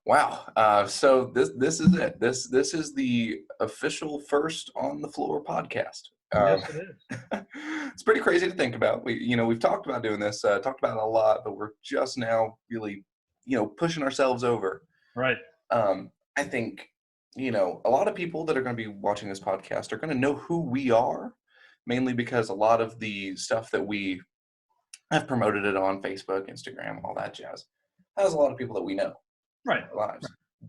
Wow. So this is it. This is the official First on the Floor podcast. Yes, it is. It's pretty crazy to think about. We've talked about doing this, talked about it a lot, but we're just now really, pushing ourselves over. Right. I think, a lot of people that are going to be watching this podcast are going to know who we are, mainly because a lot of the stuff that we have promoted it on Facebook, Instagram, all that jazz, has a lot of people that we know. Right. Our lives.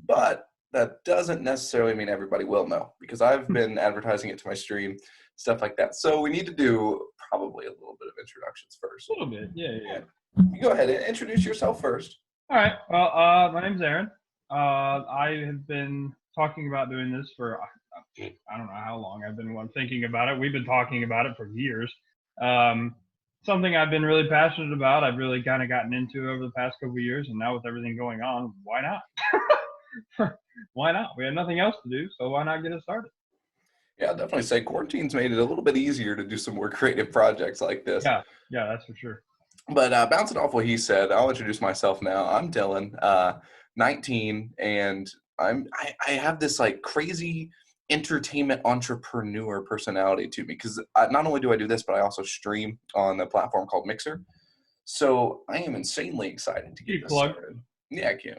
But that doesn't necessarily mean everybody will know, because I've been advertising it to my stream, stuff like that. So we need to do probably a little bit of introductions first. A little bit. Yeah. You go ahead and introduce yourself first. All right. Well, my name's Aaron. I have been talking about doing this for I don't know how long. I've been thinking about it. We've been talking about it for years. Something I've been really passionate about. I've really kind of gotten into over the past couple of years, and now with everything going on, why not? Why not? We have nothing else to do, so why not get it started? Yeah, I'll definitely say quarantine's made it a little bit easier to do some more creative projects like this. Yeah, that's for sure. But bouncing off what he said, I'll introduce myself now. I'm Dylan, 19, and I have this like crazy entertainment entrepreneur personality to me, because not only do I do this, but I also stream on a platform called Mixer. So I am insanely excited to get this started. Yeah, I can't,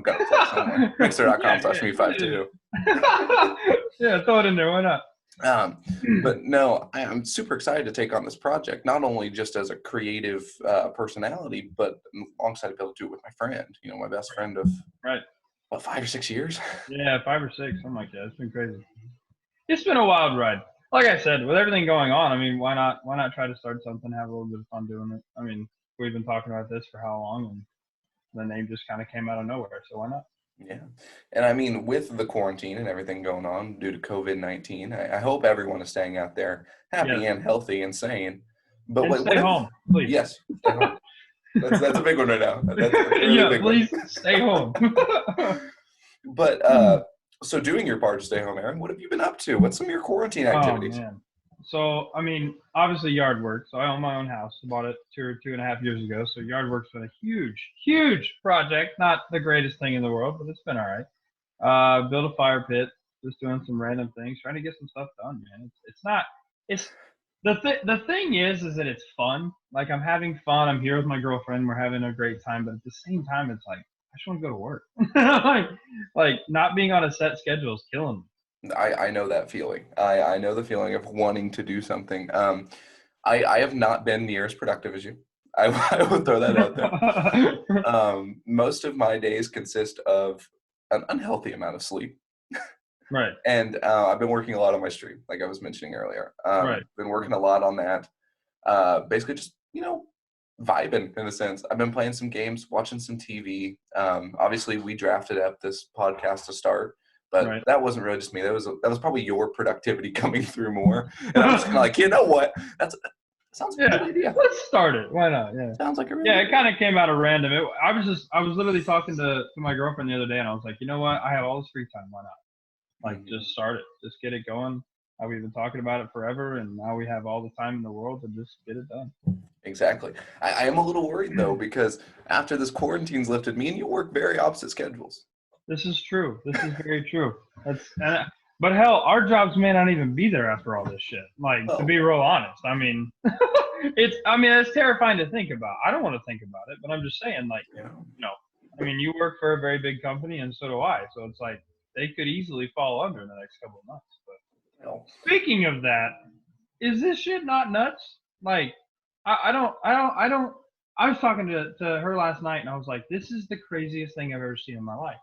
got to plug somewhere. Mixer.com/me52. Yeah, throw it in there. Why not? But no, I'm super excited to take on this project, not only just as a creative personality, but alongside to be able to do it with my friend, my best friend of, what, 5 or 6 years? Yeah, 5 or 6, something like that. It's been crazy. It's been a wild ride. Like I said, with everything going on, I mean, why not try to start something, have a little bit of fun doing it? I mean, we've been talking about this for how long, and the name just kind of came out of nowhere, so why not? Yeah. And I mean, with the quarantine and everything going on due to COVID-19, I hope everyone is staying out there happy and healthy and sane. But and stay home, please. Yes, stay home. That's a big one right now. That's a really big please one. Stay home. But so doing your part to stay home, Aaron, what have you been up to? What's some of your quarantine activities? Oh, man. So, I mean, obviously yard work. So I own my own house. I bought it 2.5 years ago. So yard work's been a huge project. Not the greatest thing in the world, but it's been all right. Built a fire pit, just doing some random things, trying to get some stuff done, man. The thing is that it's fun. Like, I'm having fun. I'm here with my girlfriend. We're having a great time. But at the same time, it's like, I just want to go to work. like not being on a set schedule is killing me. I know that feeling. I know the feeling of wanting to do something. I have not been near as productive as you. I will throw that out there. Most of my days consist of an unhealthy amount of sleep. Right. And I've been working a lot on my stream, like I was mentioning earlier. Been working a lot on that. Basically just, vibing in a sense. I've been playing some games, watching some TV. Obviously, we drafted up this podcast to start. But that wasn't really just me. That was probably your productivity coming through more. And I'm just kind of like, you know what? That sounds like a good idea. Let's start it. Why not? Yeah. Sounds like a really good idea. It kind of came out of random. I was literally talking to my girlfriend the other day, and I was like, you know what? I have all this free time. Why not? Like, just start it. Just get it going. We've been talking about it forever, and now we have all the time in the world to just get it done. Exactly. I am a little worried, though, because after this quarantine's lifted, me and you work very opposite schedules. This is true. This is very true. But hell, our jobs may not even be there after all this shit. Like, to be real honest, I mean, it's terrifying to think about. I don't want to think about it, but I'm just saying, like, I mean, you work for a very big company, and so do I. So it's like they could easily fall under in the next couple of months. But speaking of that, is this shit not nuts? Like, I was talking to her last night, and I was like, this is the craziest thing I've ever seen in my life.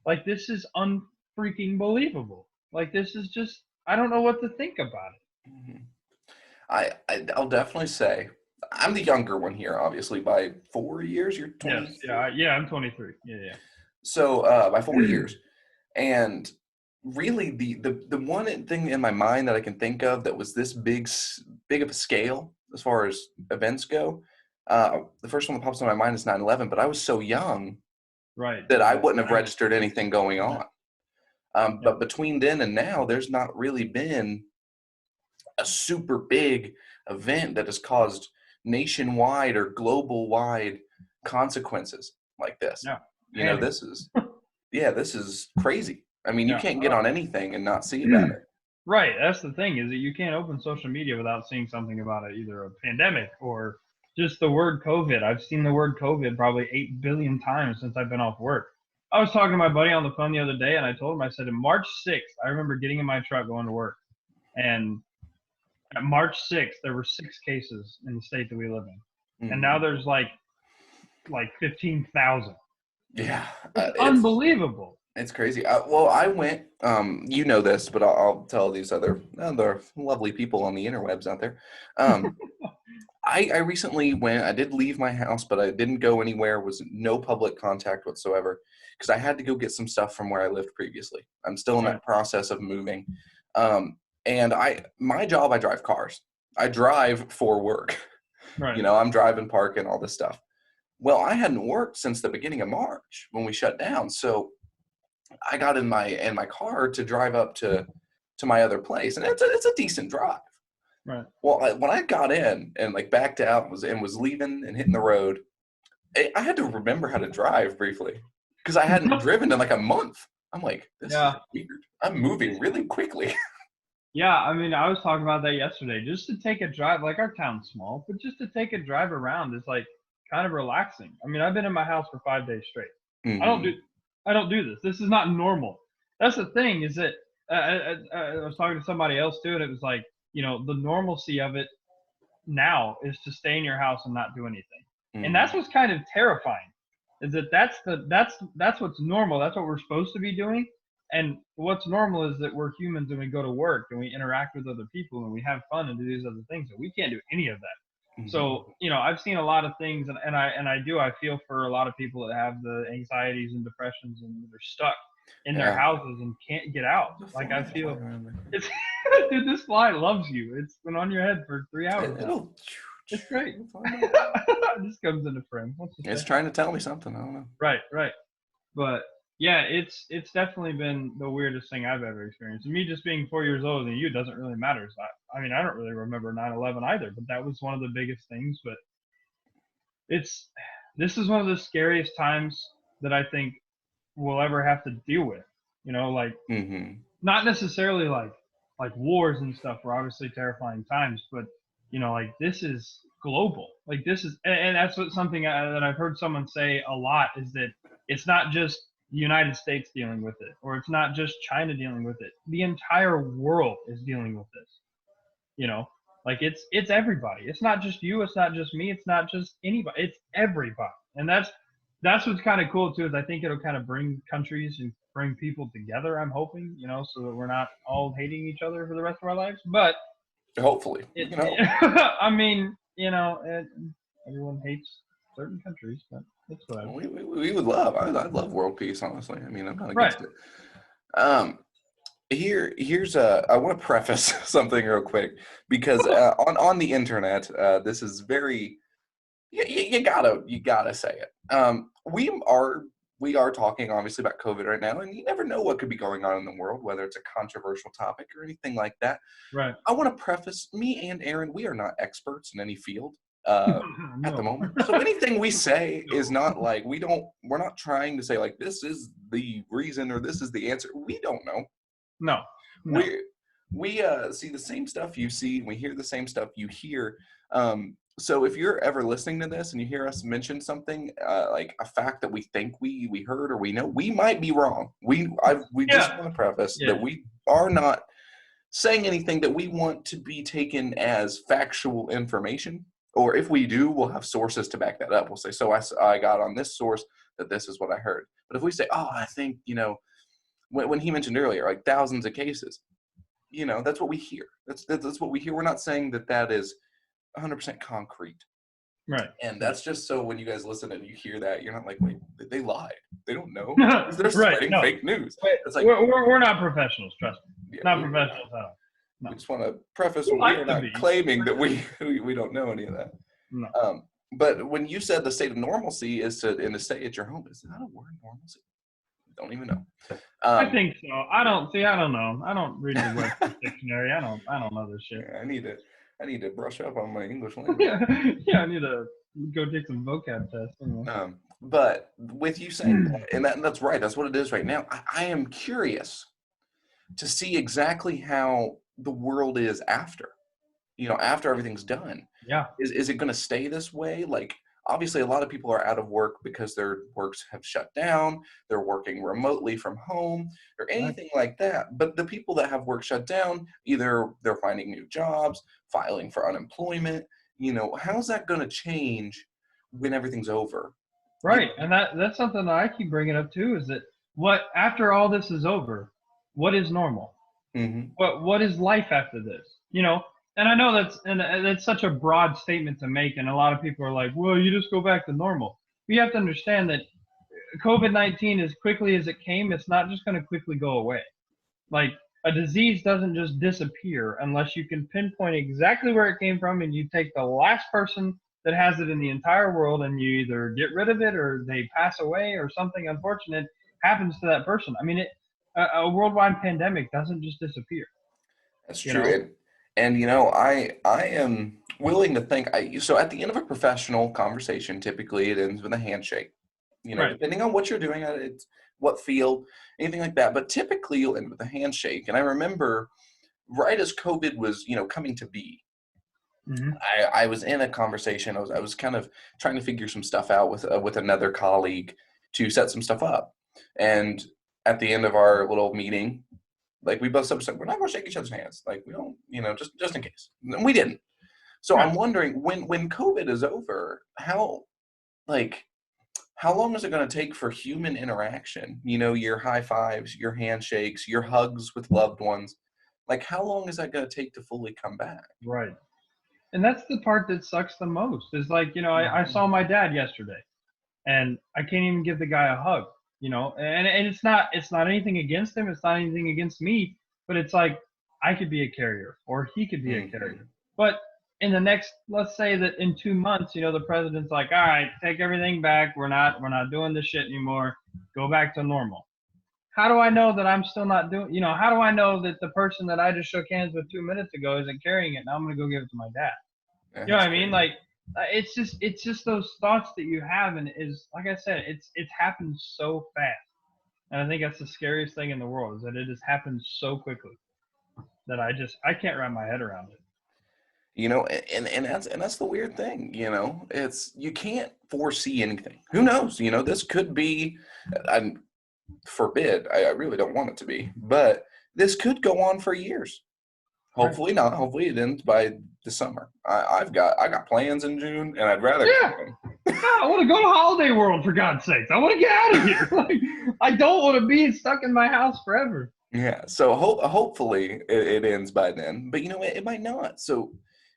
Like, this is unfreaking believable. Like, this is just, I don't know what to think about it. Mm-hmm. I'll definitely say, I'm the younger one here, obviously, by 4 years. You're 20. Yes, yeah, I'm 23. Yeah. So by 4 years. And really, the one thing in my mind that I can think of that was this big of a scale as far as events go, the first one that pops in my mind is 9/11, but I was so young. Right. That I wouldn't have registered anything going on. But between then and now, there's not really been a super big event that has caused nationwide or global wide consequences like this. Yeah. This is yeah, this is crazy. I mean, you Yeah. can't get on anything and not see about it. Right. That's the thing, is that you can't open social media without seeing something about it, either a pandemic or just the word COVID. I've seen the word COVID probably 8 billion times since I've been off work. I was talking to my buddy on the phone the other day, and I told him, I said, in March 6th, I remember getting in my truck going to work. And at March 6th, there were 6 cases in the state that we live in. And now Mhm. there's like 15,000. Yeah, It's unbelievable. it's crazy. Well, I went. You know this, but I'll tell these other lovely people on the interwebs out there. Um, I recently went. I did leave my house, but I didn't go anywhere. Was no public contact whatsoever because I had to go get some stuff from where I lived previously. I'm still in Right. that process of moving. And my job, I drive cars. I drive for work. Right. I'm driving, parking, all this stuff. Well, I hadn't worked since the beginning of March when we shut down. So I got in my car to drive up to my other place, and it's a decent drive. Right. Well, when I got in and like backed out and was leaving and hitting the road, I had to remember how to drive briefly because I hadn't driven in like a month. I'm like, this is Yeah. weird. I'm moving really quickly. Yeah, I mean, I was talking about that yesterday. Just to take a drive, like our town's small, but just to take a drive around is like kind of relaxing. I mean, I've been in my house for 5 days straight. I don't do, Hmm. I don't do this. This is not normal. That's the thing, is that I was talking to somebody else too, and it was like, the normalcy of it now is to stay in your house and not do anything. And that's Hmm. what's kind of terrifying, is that that's what's normal. That's what we're supposed to be doing. And what's normal is that we're humans and we go to work and we interact with other people and we have fun and do these other things. And we can't do any of that. Hmm. So, I've seen a lot of things, and I feel for a lot of people that have the anxieties and depressions and they're stuck in their Yeah. houses and can't get out. The Like, fly I feel around there. it's dude, this fly loves you. It's been on your head for 3 hours now. It'll It's great. it'll find out. It just comes into frame. What's to It's say? trying to tell me something. I don't know. Right, right. But yeah, it's definitely been the weirdest thing I've ever experienced. And me just being 4 years older than you doesn't really matter. So I mean, I don't really remember 9/11 either, but that was one of the biggest things. But it's this is one of the scariest times that I think we'll ever have to deal with. Like, Hmm. not necessarily like wars and stuff were obviously terrifying times, but like, this is global. Like, this is, and that's what something that I've heard someone say a lot, is that it's not just the United States dealing with it, or it's not just China dealing with it. The entire world is dealing with this. you know like, it's everybody. It's not just you, it's not just me, it's not just anybody, it's everybody. And that's what's kind of cool too, is I think it'll kind of bring countries and bring people together, I'm hoping, so that we're not all hating each other for the rest of our lives. But Hopefully, we it, can hope. I mean, everyone hates certain countries, but it's whatever. We would love. I'd love world peace. Honestly, I mean, I'm not Right. against it. Um, here's I want to preface something real quick because on the internet, this is very you gotta say it. We are talking obviously about COVID right now, and you never know what could be going on in the world, whether it's a controversial topic or anything like that. Right. I want to preface, me and Aaron, we are not experts in any field uh, at the No. moment. So anything we say is No. not like we're not trying to say like this is the reason or this is the answer. We don't know. No. No. We we see the same stuff you see, and we hear the same stuff you hear. So if you're ever listening to this and you hear us mention something like a fact that we think we heard or we know, we might be wrong. We just Yeah. want to preface Yeah. that we are not saying anything that we want to be taken as factual information. Or if we do, we'll have sources to back that up. We'll say, so I got on this source that this is what I heard. But if we say, oh, I think, when he mentioned earlier, like thousands of cases, that's what we hear. That's what we hear. We're not saying that is 100% concrete. Right. And that's just so when you guys listen and you hear that, you're not like, wait, they lied. They don't know. They're Right. spreading No. fake news. Wait, It's like, we're not professionals, trust me. yeah, Not professionals at all. we No. just want to preface, We we are like to not be. claiming that we don't know any of that. No. But when you said the state of normalcy is to stay at your home, is that a word, normalcy? Don't even know. I think so. I don't know. I don't read the Webster's dictionary. I don't know this shit. I need it. I need to brush up on my English language. Yeah, yeah. I need to go take some vocab tests. But with you saying that, and that's right, that's what it is right now. I am curious to see exactly how the world is after, after everything's done. Yeah. Is it going to stay this way? Like, obviously, a lot of people are out of work because their works have shut down. They're working remotely from home or Right. anything like that. But the people that have work shut down, either they're finding new jobs, filing for unemployment. How's that going to change when everything's over? You Right. And that's something that I keep bringing up too, is that what after all this is over, what is normal? hmm What is life after this? And I know that's such a broad statement to make, and a lot of people are like, well, you just go back to normal. But you have to understand that COVID-19, as quickly as it came, it's not just going to quickly go away. Like, a disease doesn't just disappear unless you can pinpoint exactly where it came from, and you take the last person that has it in the entire world, and you either get rid of it or they pass away or something unfortunate happens to that person. I mean, a worldwide pandemic doesn't just disappear. That's You true. know? I am willing to think so at the end of a professional conversation, typically it ends with a handshake. Right. Depending on what you're doing at it, what field, anything like that. But typically you'll end with a handshake. And I remember right as COVID was, coming to be, Hmm. I was in a conversation. I was kind of trying to figure some stuff out with another colleague to set some stuff up. And at the end of our little meeting, like we both said, we're not going to shake each other's hands. Like we don't, just in case. And we didn't. So Right. I'm wondering when COVID is over, like how long is it going to take for human interaction? Your high fives, your handshakes, your hugs with loved ones. Like how long is that going to take to fully come back? Right. And that's the part that sucks the most. Is like, I saw Mhm. my dad yesterday, and I can't even give the guy a hug. And it's not anything against him. It's not anything against me. But it's like I could be a carrier, or he could be a Mhm. carrier. But in the next, let's say that in 2 months, the president's like, all right, take everything back. We're not doing this shit anymore. Go back to normal. How do I know that I'm still not doing? How do I know that the person that I just shook hands with 2 minutes ago isn't carrying it? Now I'm gonna go give it to my dad. Yeah, You know that's what I mean? crazy. Like, it's just those thoughts that you have, and is like I said, it's happened so fast, and I think that's the scariest thing in the world, is that it has happened so quickly that I can't wrap my head around it. And that's the weird thing. It's you can't foresee anything. Who knows? This could be. I forbid. I really don't want it to be, but this could go on for years. Right? Hopefully not. Hopefully it ends by the summer. I got plans in June, and I'd rather keep Yeah. them. Yeah, I want to go to Holiday World, for God's sakes. I want to get out of here. Like, I don't want to be stuck in my house forever. Yeah. So hopefully it ends by then, but it might not. So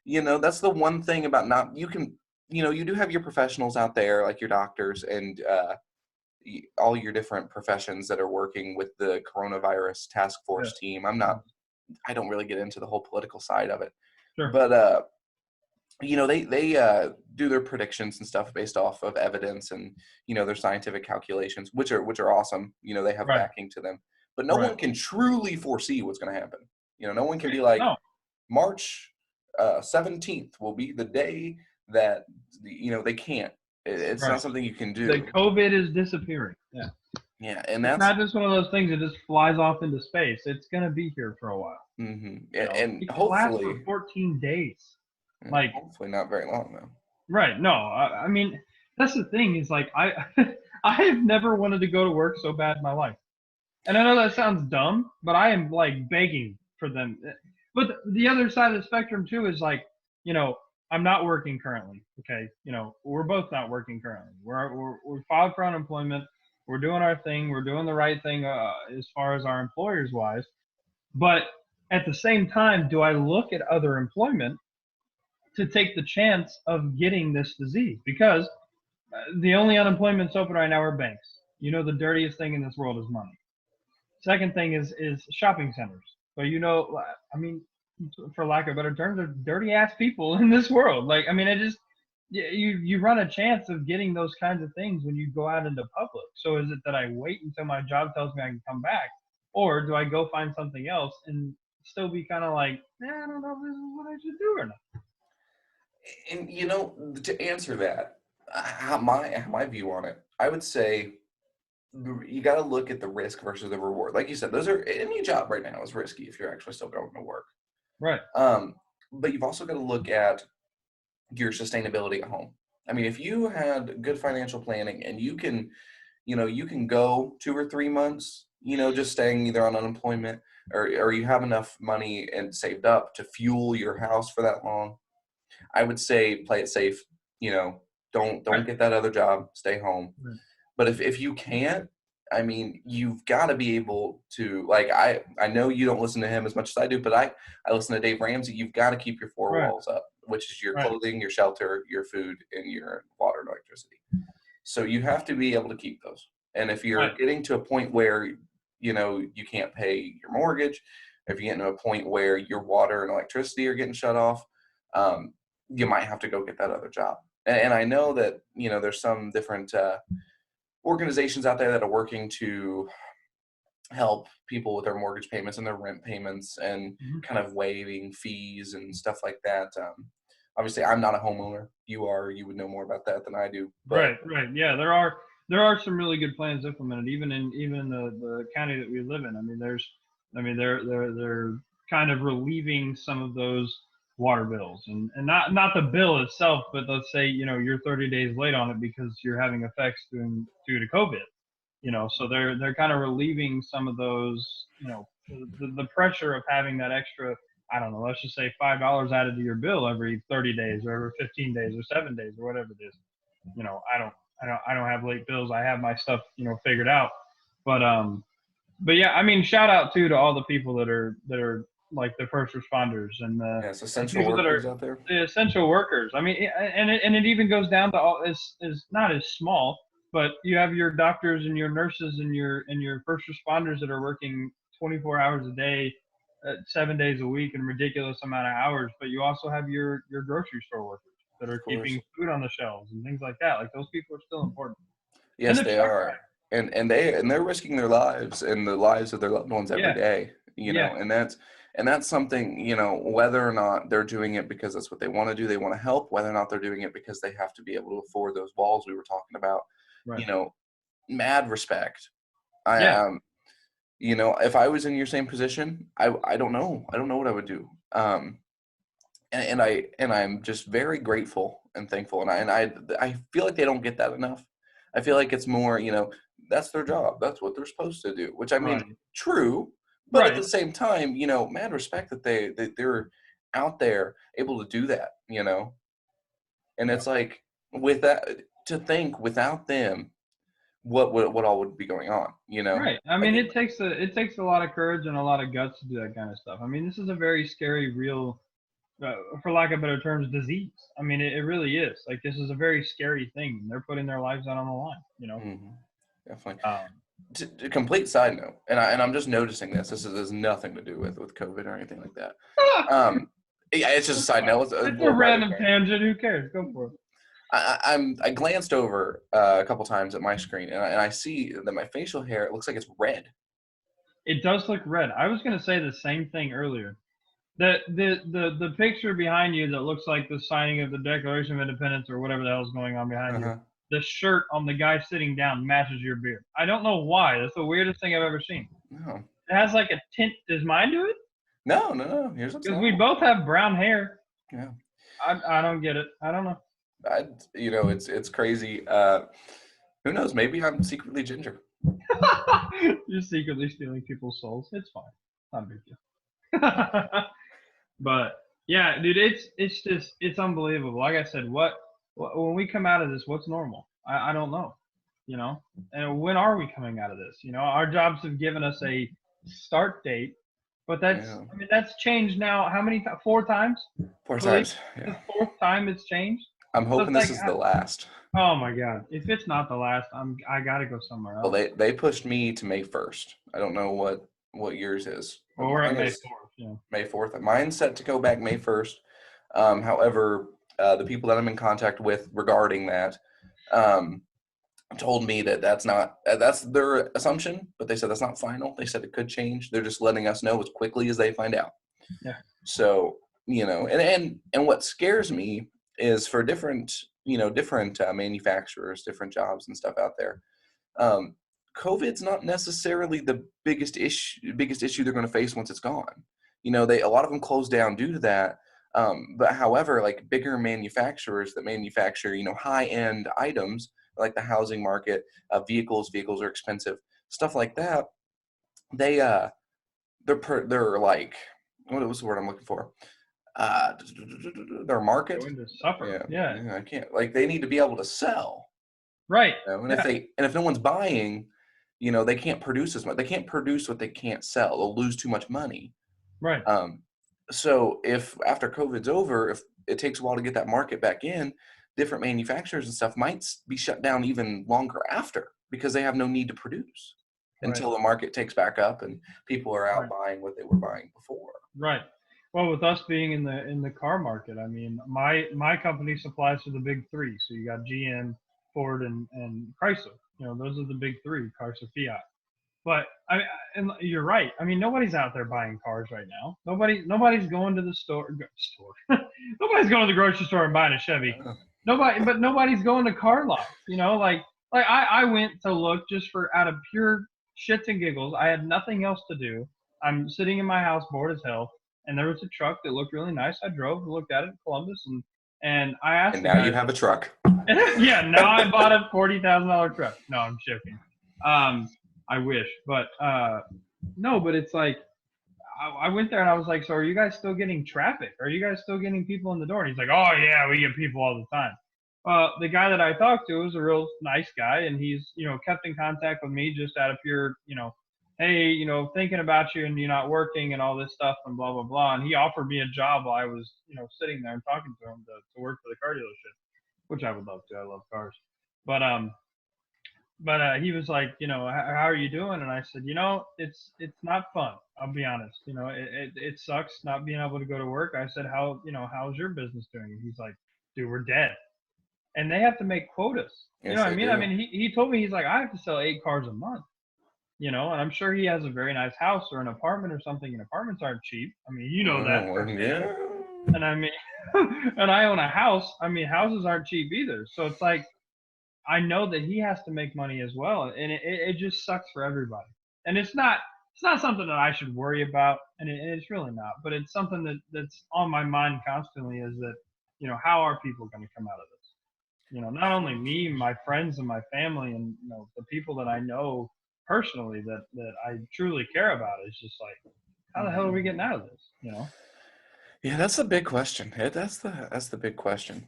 that's the one thing about not. You can you do have your professionals out there like your doctors and all your different professions that are working with the coronavirus task Yeah. force team. I don't really get into the whole political side of it, Sure. but they do their predictions and stuff based off of evidence and their scientific calculations, which are awesome. They have Right. backing to them, but no Right. one can truly foresee what's going to happen. No one can be like No. March 17th will be the day that they can't. It's Right. not something you can The do. COVID is disappearing. Yeah. Yeah, and It's that's not just one of those things that just flies off into space. It's gonna be here for a while. and It could last for hopefully 14 days. Like, hopefully not very long though. right? No, I mean, that's the thing, is like I have never wanted to go to work so bad in my life. And I know that sounds dumb, but I am like begging for them. But the other side of the spectrum too is like, you know, I'm not working currently. Okay, we're both not working currently. We're filed for unemployment. We're doing our thing. We're doing the right thing as far as our employers wise. But at the same time, do I look at other employment to take the chance of getting this disease? Because the only unemployment's open right now are banks. The dirtiest thing in this world is money. Second thing is shopping centers. But I mean, for lack of better terms, they're dirty ass people in this world. Like, I mean, it just you run a chance of getting those kinds of things when you go out into public. So is it that I wait until my job tells me I can come back, or do I go find something else and still be kind of like, I don't know if this is what I should do or not. And to answer that, my view on it, I would say you got to look at the risk versus the reward. Like you said, those are any job right now is risky if you're actually still going to work. Right. But you've also got to look at your sustainability at home. I mean, if you had good financial planning and you can go 2 or 3 months, just staying either on unemployment or you have enough money and saved up to fuel your house for that long, I would say play it safe. Don't Right. get that other job, stay home. Right. But if you can't, I mean, you've got to be able to, like, I know you don't listen to him as much as I do, but I listen to Dave Ramsey. You've got to keep your four Right. walls up, which is your Right. clothing, your shelter, your food, and your water and electricity. So you have to be able to keep those. And if you're Right. getting to a point where, you can't pay your mortgage, if you're getting to a point where your water and electricity are getting shut off, you might have to go get that other job. And I know that, there's some different organizations out there that are working to help people with their mortgage payments and their rent payments and kind of waiving fees and stuff like that. Obviously, I'm not a homeowner. You are. You would know more about that than I do. But Right. Yeah, there are some really good plans implemented, even in the county that we live in. They're kind of relieving some of those water bills, and not the bill itself, but let's say you're 30 days late on it because you're having effects due to COVID. So they're kind of relieving some of those, the pressure of having that extra, I don't know, let's just say $5 added to your bill every 30 days or every 15 days or 7 days or whatever it is. I don't have late bills. I have my stuff, figured out. But yeah, I mean, shout out to all the people that are like the first responders and the yes, essential people that workers are out there. the essential workers. I mean, and it even goes down to all is not as small, but you have your doctors and your nurses and your first responders that are working 24 hours a day, 7 days a week, and ridiculous amount of hours. But you also have your grocery store workers that are Of course. keeping food on the shelves and things like that. Like those people are still important. And Yes, the they truck are. And they're risking their lives and the lives of their loved ones every Yeah. day, Yeah. and that's something, whether or not they're doing it because that's what they want to do, they want to help, whether or not they're doing it because they have to be able to afford those walls we were talking about, Right. mad respect. I Yeah. if I was in your same position, I don't know. I don't know what I would do. And I'm just very grateful and thankful. And I feel like they don't get that enough. I feel like it's more, that's their job. That's what they're supposed to do, which I mean, Right. true, but at the Right. same time, mad respect that they're out there able to do that, and Yeah. it's like with that to think without them, what all would be going on, Right. I I mean, get, it takes a lot of courage and a lot of guts to do that kind of stuff. I mean, this is a very scary, real, for lack of better terms, disease. I mean, it really is. Like, this is a very scary thing. They're putting their lives out on the line. mhm, definitely. Um, To complete side note, and I'm just noticing this. This has nothing to do with COVID or anything like that. Yeah, it's just a it's side fine. note. It's a It's a little private random thing. tangent. Who cares? Go for it. I glanced over a couple times at my screen, and I see that my facial hair, it looks like it's red. It does look red. I was gonna say the same thing earlier. The picture behind you that looks like the signing of the Declaration of Independence or whatever the hell's going on behind you. Uh-huh. The shirt on the guy sitting down matches your beard. I don't know why. That's the weirdest thing I've ever seen. No, It has like a tint. Does mine do it? no. Here's what's Because we normal. both have brown hair. Yeah, I don't get it. I don't know. it's crazy. Who knows? Maybe I'm secretly ginger. You're secretly stealing people's souls. It's fine. Not a big deal. But yeah, dude, it's just it's unbelievable. Like I said, when we come out of this, what's normal? I don't know. And when are we coming out of this? Our jobs have given us a start date, but Yeah. I mean that's changed now. How many? 4 times? 4 I believe times. the Yeah. fourth time it's changed. I'm So hoping it's this like, is the last. oh my god! If it's not the last, I gotta go somewhere Well, else. they pushed me to May 1st. I don't know what yours is, but Well, we're at mine May is 4th. Yeah. May 4th. Mine's set to go back May 1st. However, the people that I'm in contact with regarding that, um, told me that that's their assumption, but they said that's not final. They said it could change. They're just letting us know as quickly as they find out. Yeah. So, and what scares me is for different, different manufacturers, different jobs and stuff out there. Um, COVID's not necessarily the biggest issue they're going to face once it's gone. A lot of them closed down due to that. But however, like bigger manufacturers that manufacture, high-end items like the housing market, vehicles are expensive, stuff like that. They they're like, what was the word I'm looking for? Uh, their market. Going to suffer. Yeah. I can't, like, they need to be able to sell. Right. And if no one's buying, they can't produce as much. They can't produce what they can't sell. They'll lose too much money. Right. So if after COVID's over, if it takes a while to get that market back in, different manufacturers and stuff might be shut down even longer after because they have no need to produce until the market takes back up and people are out buying what they were buying before. Right. Well, with us being in the car market, I mean, my company supplies to the big three. So you got GM, Ford, and Chrysler. Those are the big three, Chrysler, Fiat. But and you're right. I mean, nobody's out there buying cars right now. Nobody's going to the store. Nobody's going to the grocery store and buying a Chevy. Nobody's going to car lots. Like I went to look just for out of pure shits and giggles. I had nothing else to do. I'm sitting in my house bored as hell, and there was a truck that looked really nice. I drove, looked at it in Columbus, and I asked. And now you have a truck. Yeah, now I bought a $40,000 truck. No, I'm joking. I wish, but no, but it's like I went there and I was like, so are you guys still getting traffic? Are you guys still getting people in the door? And he's like, oh yeah, we get people all the time. The guy that I talked to was a real nice guy, and he's kept in contact with me just out of pure hey, thinking about you and you're not working and all this stuff and blah blah blah. And he offered me a job while I was sitting there and talking to him to work for the car dealership, which I would love to. I love cars, but he was like, how are you doing? And I said, it's not fun. I'll be honest. It sucks not being able to go to work. I said, how's your business doing? And he's like, dude, we're dead. And they have to make quotas. Yes, You know what I mean? do. I mean, he told me, he's like, I have to sell 8 cars a month. And I'm sure he has a very nice house or an apartment or something. And apartments aren't cheap. I mean, that. Yeah. And I mean, and I own a house. I mean, houses aren't cheap either. So it's like, I know that he has to make money as well, and it just sucks for everybody. And it's not something that I should worry about, and it's really not. But it's something that's on my mind constantly. Is that how are people going to come out of this? Not only me, my friends, and my family, and the people that I know personally that I truly care about. Is just like, how the hell are we getting out of this? Yeah, that's the big question. That's the big question.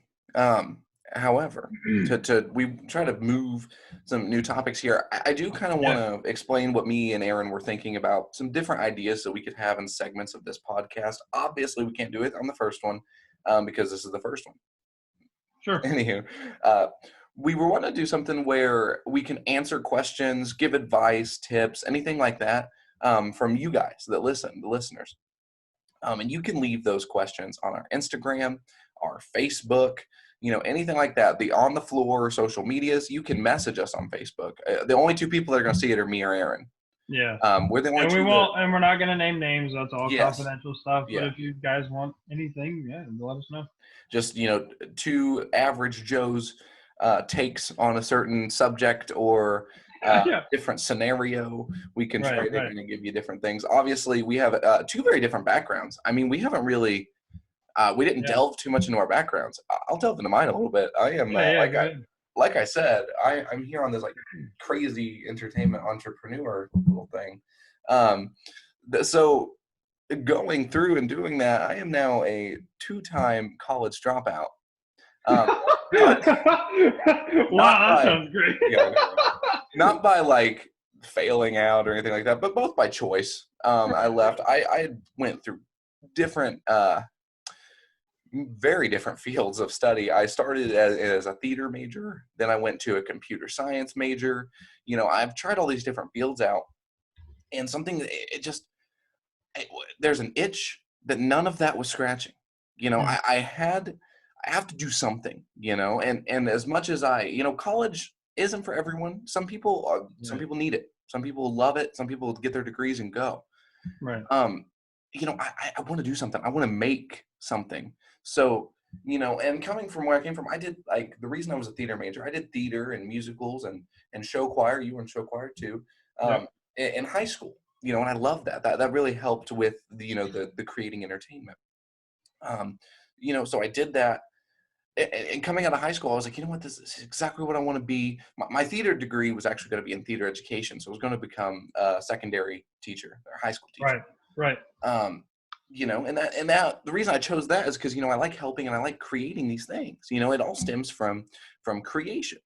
However, we try to move some new topics here. I do kind of want to explain what me and Aaron were thinking about, some different ideas that we could have in segments of this podcast. Obviously, we can't do it on the first one because this is the first one. Sure. Anywho, we were wanting to do something where we can answer questions, give advice, tips, anything like that from you guys that listen, the listeners. And you can leave those questions on our Instagram, our Facebook, anything like that. The on the floor social medias, you can message us on Facebook. The only 2 people that are going to see it are me or Aaron. Yeah. We're the only and we 2 won't, and we're not going to name names. That's all Yes. confidential stuff. Yeah. But if you guys want anything, let us know. Just 2 average Joes takes on a certain subject or different scenario. We can try to kind of give you different things. Obviously, we have 2 very different backgrounds. I mean, we haven't really we didn't delve too much into our backgrounds. I'll delve into mine a little bit. I am like I said, I'm here on this like crazy entertainment entrepreneur little thing. So going through and doing that, I am now a 2-time college dropout. Wow, that sounds great. Not by like failing out or anything like that, but both by choice. I left. I went through different, very different fields of study. I started as a theater major, then I went to a computer science major. I've tried all these different fields out, and there's an itch that none of that was scratching. I have to do something, and as much as college isn't for everyone. Some people need it. Some people love it. Some people get their degrees and go. Right. I want to do something. I want to make something. So, and coming from where I came from, I did the reason I was a theater major, I did theater and musicals and show choir. You were in show choir too, Yep. in high school, and I loved that. That really helped with the creating entertainment. So I did that. And coming out of high school, I was like, you know what, this is exactly what I want to be. My theater degree was actually going to be in theater education. So I was going to become a secondary teacher or high school teacher. Right. And that the reason I chose that is because, I like helping and I like creating these things. It all stems from creation.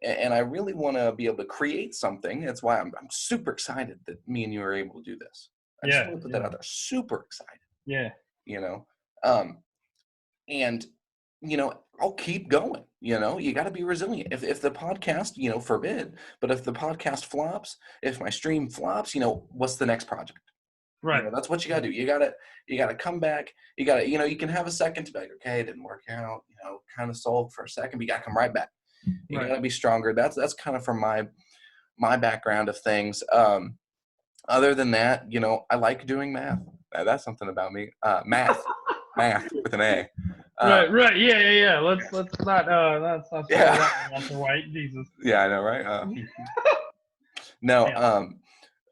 And I really want to be able to create something. That's why I'm super excited that me and you are able to do this. I just want to put that out there. Super excited. Yeah. And I'll keep going. You got to be resilient. If the podcast, forbid, but if the podcast flops, if my stream flops, what's the next project? Right. That's what you got to do. You got to come back. You got to, you can have a second to be like, okay, it didn't work out, kind of sulk for a second, but you got to come right back. You got to be stronger. That's kind of from my background of things. Other than that, I like doing math. That's something about me. Math with an A. Right. Yeah. Let's not Walter White. Jesus. Yeah, I know, right? No,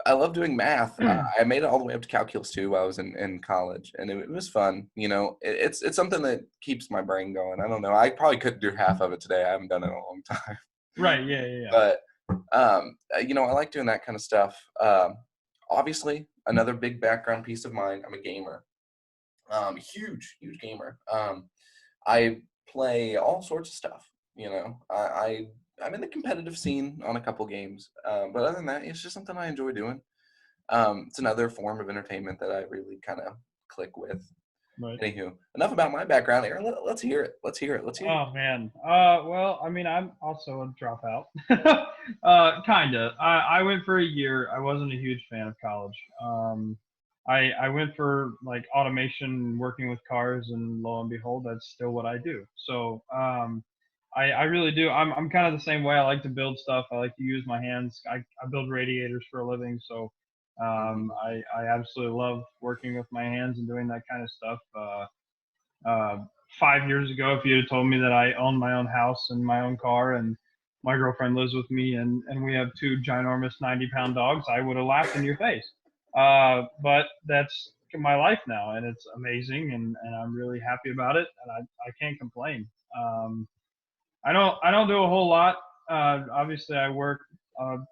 I love doing math. I made it all the way up to calculus 2 while I was in college, and it was fun. It's something that keeps my brain going. I don't know. I probably couldn't do half of it today. I haven't done it in a long time. Right. Yeah. But I like doing that kind of stuff. Obviously, another big background piece of mine. I'm a gamer. Huge gamer. I play all sorts of stuff. I'm in the competitive scene on a couple games, but other than that, it's just something I enjoy doing. It's another form of entertainment that I really kind of click with. Right. Anywho, enough about my background. Aaron, let's hear it. Oh man. Well, I mean, I'm also a dropout. Kinda. I went for a year. I wasn't a huge fan of college. I went for like automation, working with cars, and lo and behold, that's still what I do. So I really do. I'm kind of the same way. I like to build stuff. I like to use my hands. I build radiators for a living. So I absolutely love working with my hands and doing that kind of stuff. 5 years ago, if you had told me that I owned my own house and my own car and my girlfriend lives with me and we have 2 ginormous 90-pound dogs, I would have laughed in your face. But that's my life now, and it's amazing, and I'm really happy about it, and I can't complain. I don't do a whole lot. Obviously, I work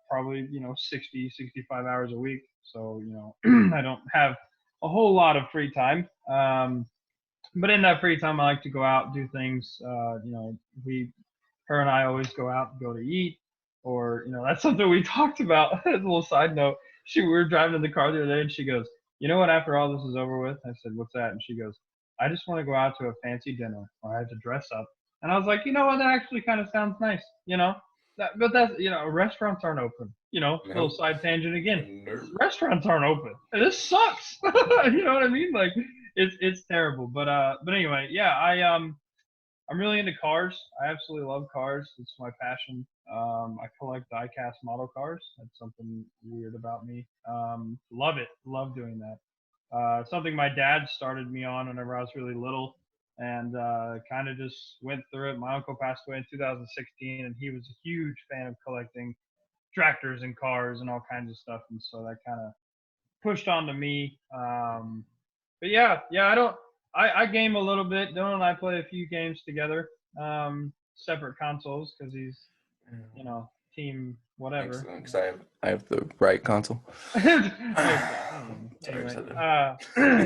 probably 60, 65 hours a week, so I don't have a whole lot of free time. But in that free time, I like to go out and do things. Her and I always go out and go to eat, or that's something we talked about. As a little side note, we were driving in the car the other day, and she goes, "You know what? After all this is over with," I said, "What's that?" And she goes, "I just want to go out to a fancy dinner, or I have to dress up." And I was like, you know what? That actually kind of sounds nice, but that's restaurants aren't open. Little side tangent again. Restaurants aren't open. And this sucks. You know what I mean? Like it's terrible. But anyway, yeah. I'm really into cars. I absolutely love cars. It's my passion. I collect die-cast model cars. That's something weird about me. Love it. Love doing that. Something my dad started me on whenever I was really little, and kind of just went through it. My uncle passed away in 2016, and he was a huge fan of collecting tractors and cars and all kinds of stuff, and so that kind of pushed on to me. But yeah, I game a little bit. Dylan and I play a few games together, separate consoles because he's, team whatever. Excellent, because I have the right console. Anyway,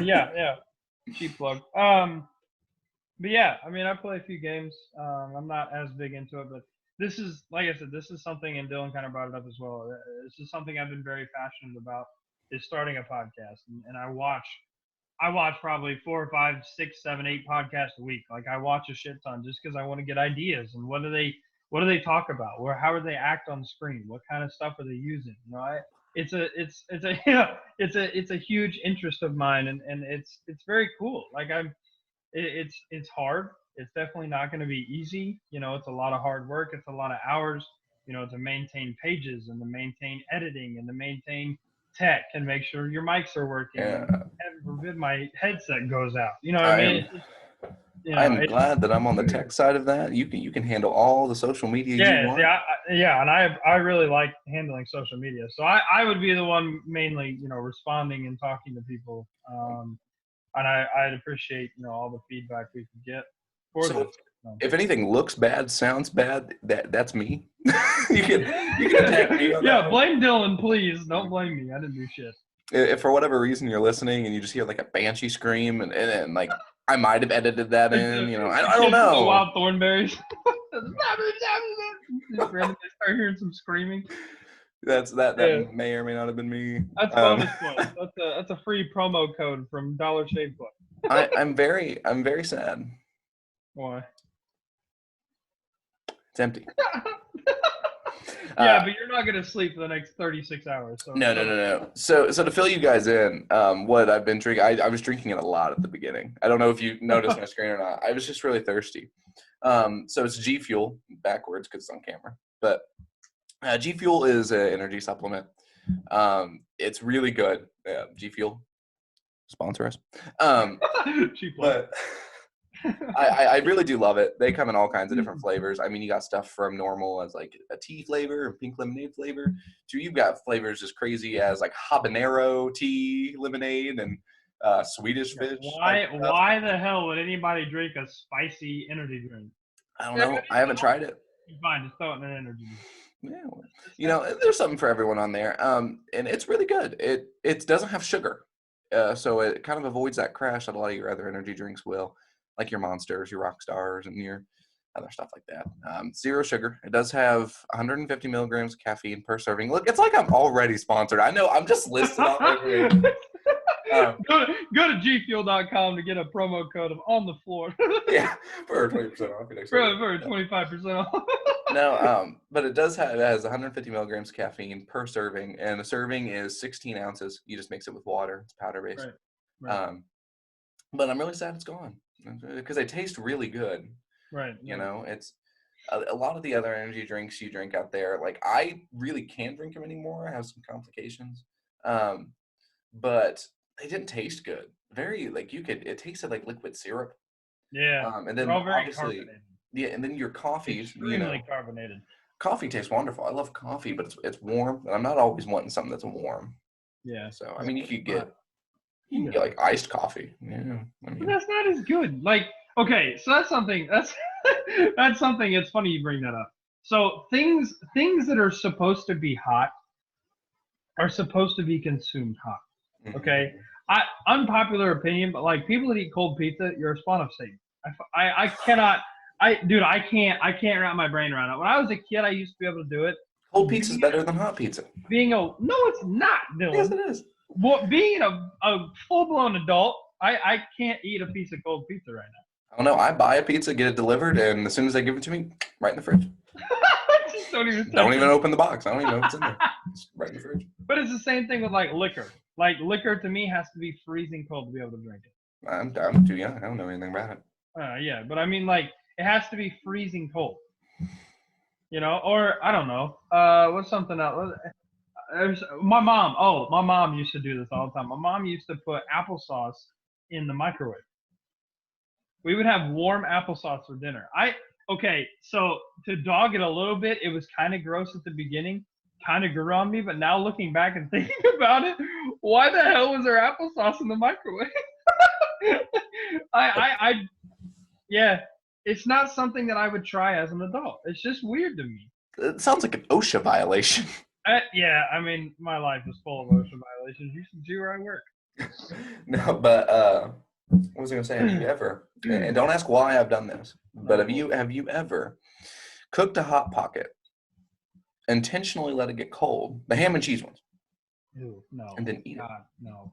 yeah, cheap plug. But yeah, I mean, I play a few games. I'm not as big into it, but this is, like I said, this is something, and Dylan kind of brought it up as well. This is something I've been very passionate about, is starting a podcast, and I watch probably 4, 5, 6, 7, 8 podcasts a week. Like I watch a shit ton just because I want to get ideas and what do they talk about? Or how do they act on screen? What kind of stuff are they using? It's a huge interest of mine, and it's very cool. Like it's hard. It's definitely not going to be easy. It's a lot of hard work. It's a lot of hours. to maintain pages and to maintain editing and to maintain tech and make sure your mics are working. Yeah. And heaven forbid my headset goes out. You know what I I mean? am. It's just, I'm glad that I'm on the tech side of that. You can handle all the social media you yeah, want. and I really like handling social media. So I would be the one mainly, responding and talking to people. And I'd appreciate, all the feedback we could get for So this. if anything looks bad, sounds bad, that's me. you can attack me on Yeah, that. blame Dylan, please. Don't blame me. I didn't do shit. If for whatever reason you're listening and you just hear like a banshee scream and like I might have edited that in, I don't know. The wild thornberries. Just randomly start hearing some screaming. That may or may not have been me. That's bonus points. That's a free promo code from Dollar Shave Club. I'm very sad. Why? It's empty. Yeah, but you're not gonna sleep for the next 36 hours. So No. So to fill you guys in, what I've been drinking, I was drinking it a lot at the beginning. I don't know if you noticed my screen or not. I was just really thirsty. So it's G Fuel backwards because it's on camera, but G Fuel is an energy supplement. It's really good. G Fuel, sponsor us. But I really do love it. They come in all kinds of different flavors. I mean, you got stuff from normal as like a tea flavor and pink lemonade flavor to you've got flavors as crazy as like habanero tea lemonade and Swedish fish. Why the hell would anybody drink a spicy energy drink? I don't know. I haven't tried it. Fine, just throw it in an energy drink. Yeah, there's something for everyone on there. And it's really good. It doesn't have sugar. So it kind of avoids that crash that a lot of your other energy drinks will. Like your Monsters, your Rock Stars, and your other stuff like that. Zero sugar. It does have 150 milligrams of caffeine per serving. Look, it's like I'm already sponsored. I know. I'm just listed on everything. Go to gfuel.com to get a promo code of on the floor. Yeah, for 20% off. For 25% off. No, but it has 150 milligrams of caffeine per serving, and a serving is 16 ounces. You just mix it with water. It's powder based. Right. But I'm really sad it's gone because they taste really good. Right. It's a lot of the other energy drinks you drink out there. Like I really can't drink them anymore. I have some complications. But they didn't taste good. Very like it tasted like liquid syrup. Yeah. And then all very obviously, carbonated. yeah, and then your coffees, extremely carbonated. Coffee tastes wonderful. I love coffee, but it's warm, and I'm not always wanting something that's warm. Yeah. So I mean, you can get like iced coffee. Yeah. But that's not as good. Like, okay, so that's something. That's something. It's funny you bring that up. So things that are supposed to be hot are supposed to be consumed hot. Okay. Unpopular opinion, but like people that eat cold pizza, you're a spawn of Satan. I cannot. I can't wrap my brain around it. When I was a kid, I used to be able to do it. Cold pizza is better than hot pizza. No, it's not, Dylan. Yes, it is. Well, being a full-blown adult, I can't eat a piece of cold pizza right now. I don't know. I buy a pizza, get it delivered, and as soon as they give it to me, right in the fridge. Just don't even open the box. I don't even know what's in there. Just right in the fridge. But it's the same thing with like liquor. Like liquor to me has to be freezing cold to be able to drink it. I'm too young. I don't know anything about it. Yeah, but I mean like it has to be freezing cold. Or I don't know. What's something else? My mom used to do this all the time. My mom used to put applesauce in the microwave. We would have warm applesauce for dinner. So to dog it a little bit, it was kind of gross at the beginning, kind of grew on me, but now looking back and thinking about it, why the hell was there applesauce in the microwave? Yeah, it's not something that I would try as an adult. It's just weird to me. It sounds like an OSHA violation. Yeah, I mean, my life is full of OSHA violations. You should see where I work. No, but what was I going to say? Have you ever, and don't ask why I've done this, but have you ever cooked a Hot Pocket, intentionally let it get cold, the ham and cheese ones? Ew, no. And then eat it? No.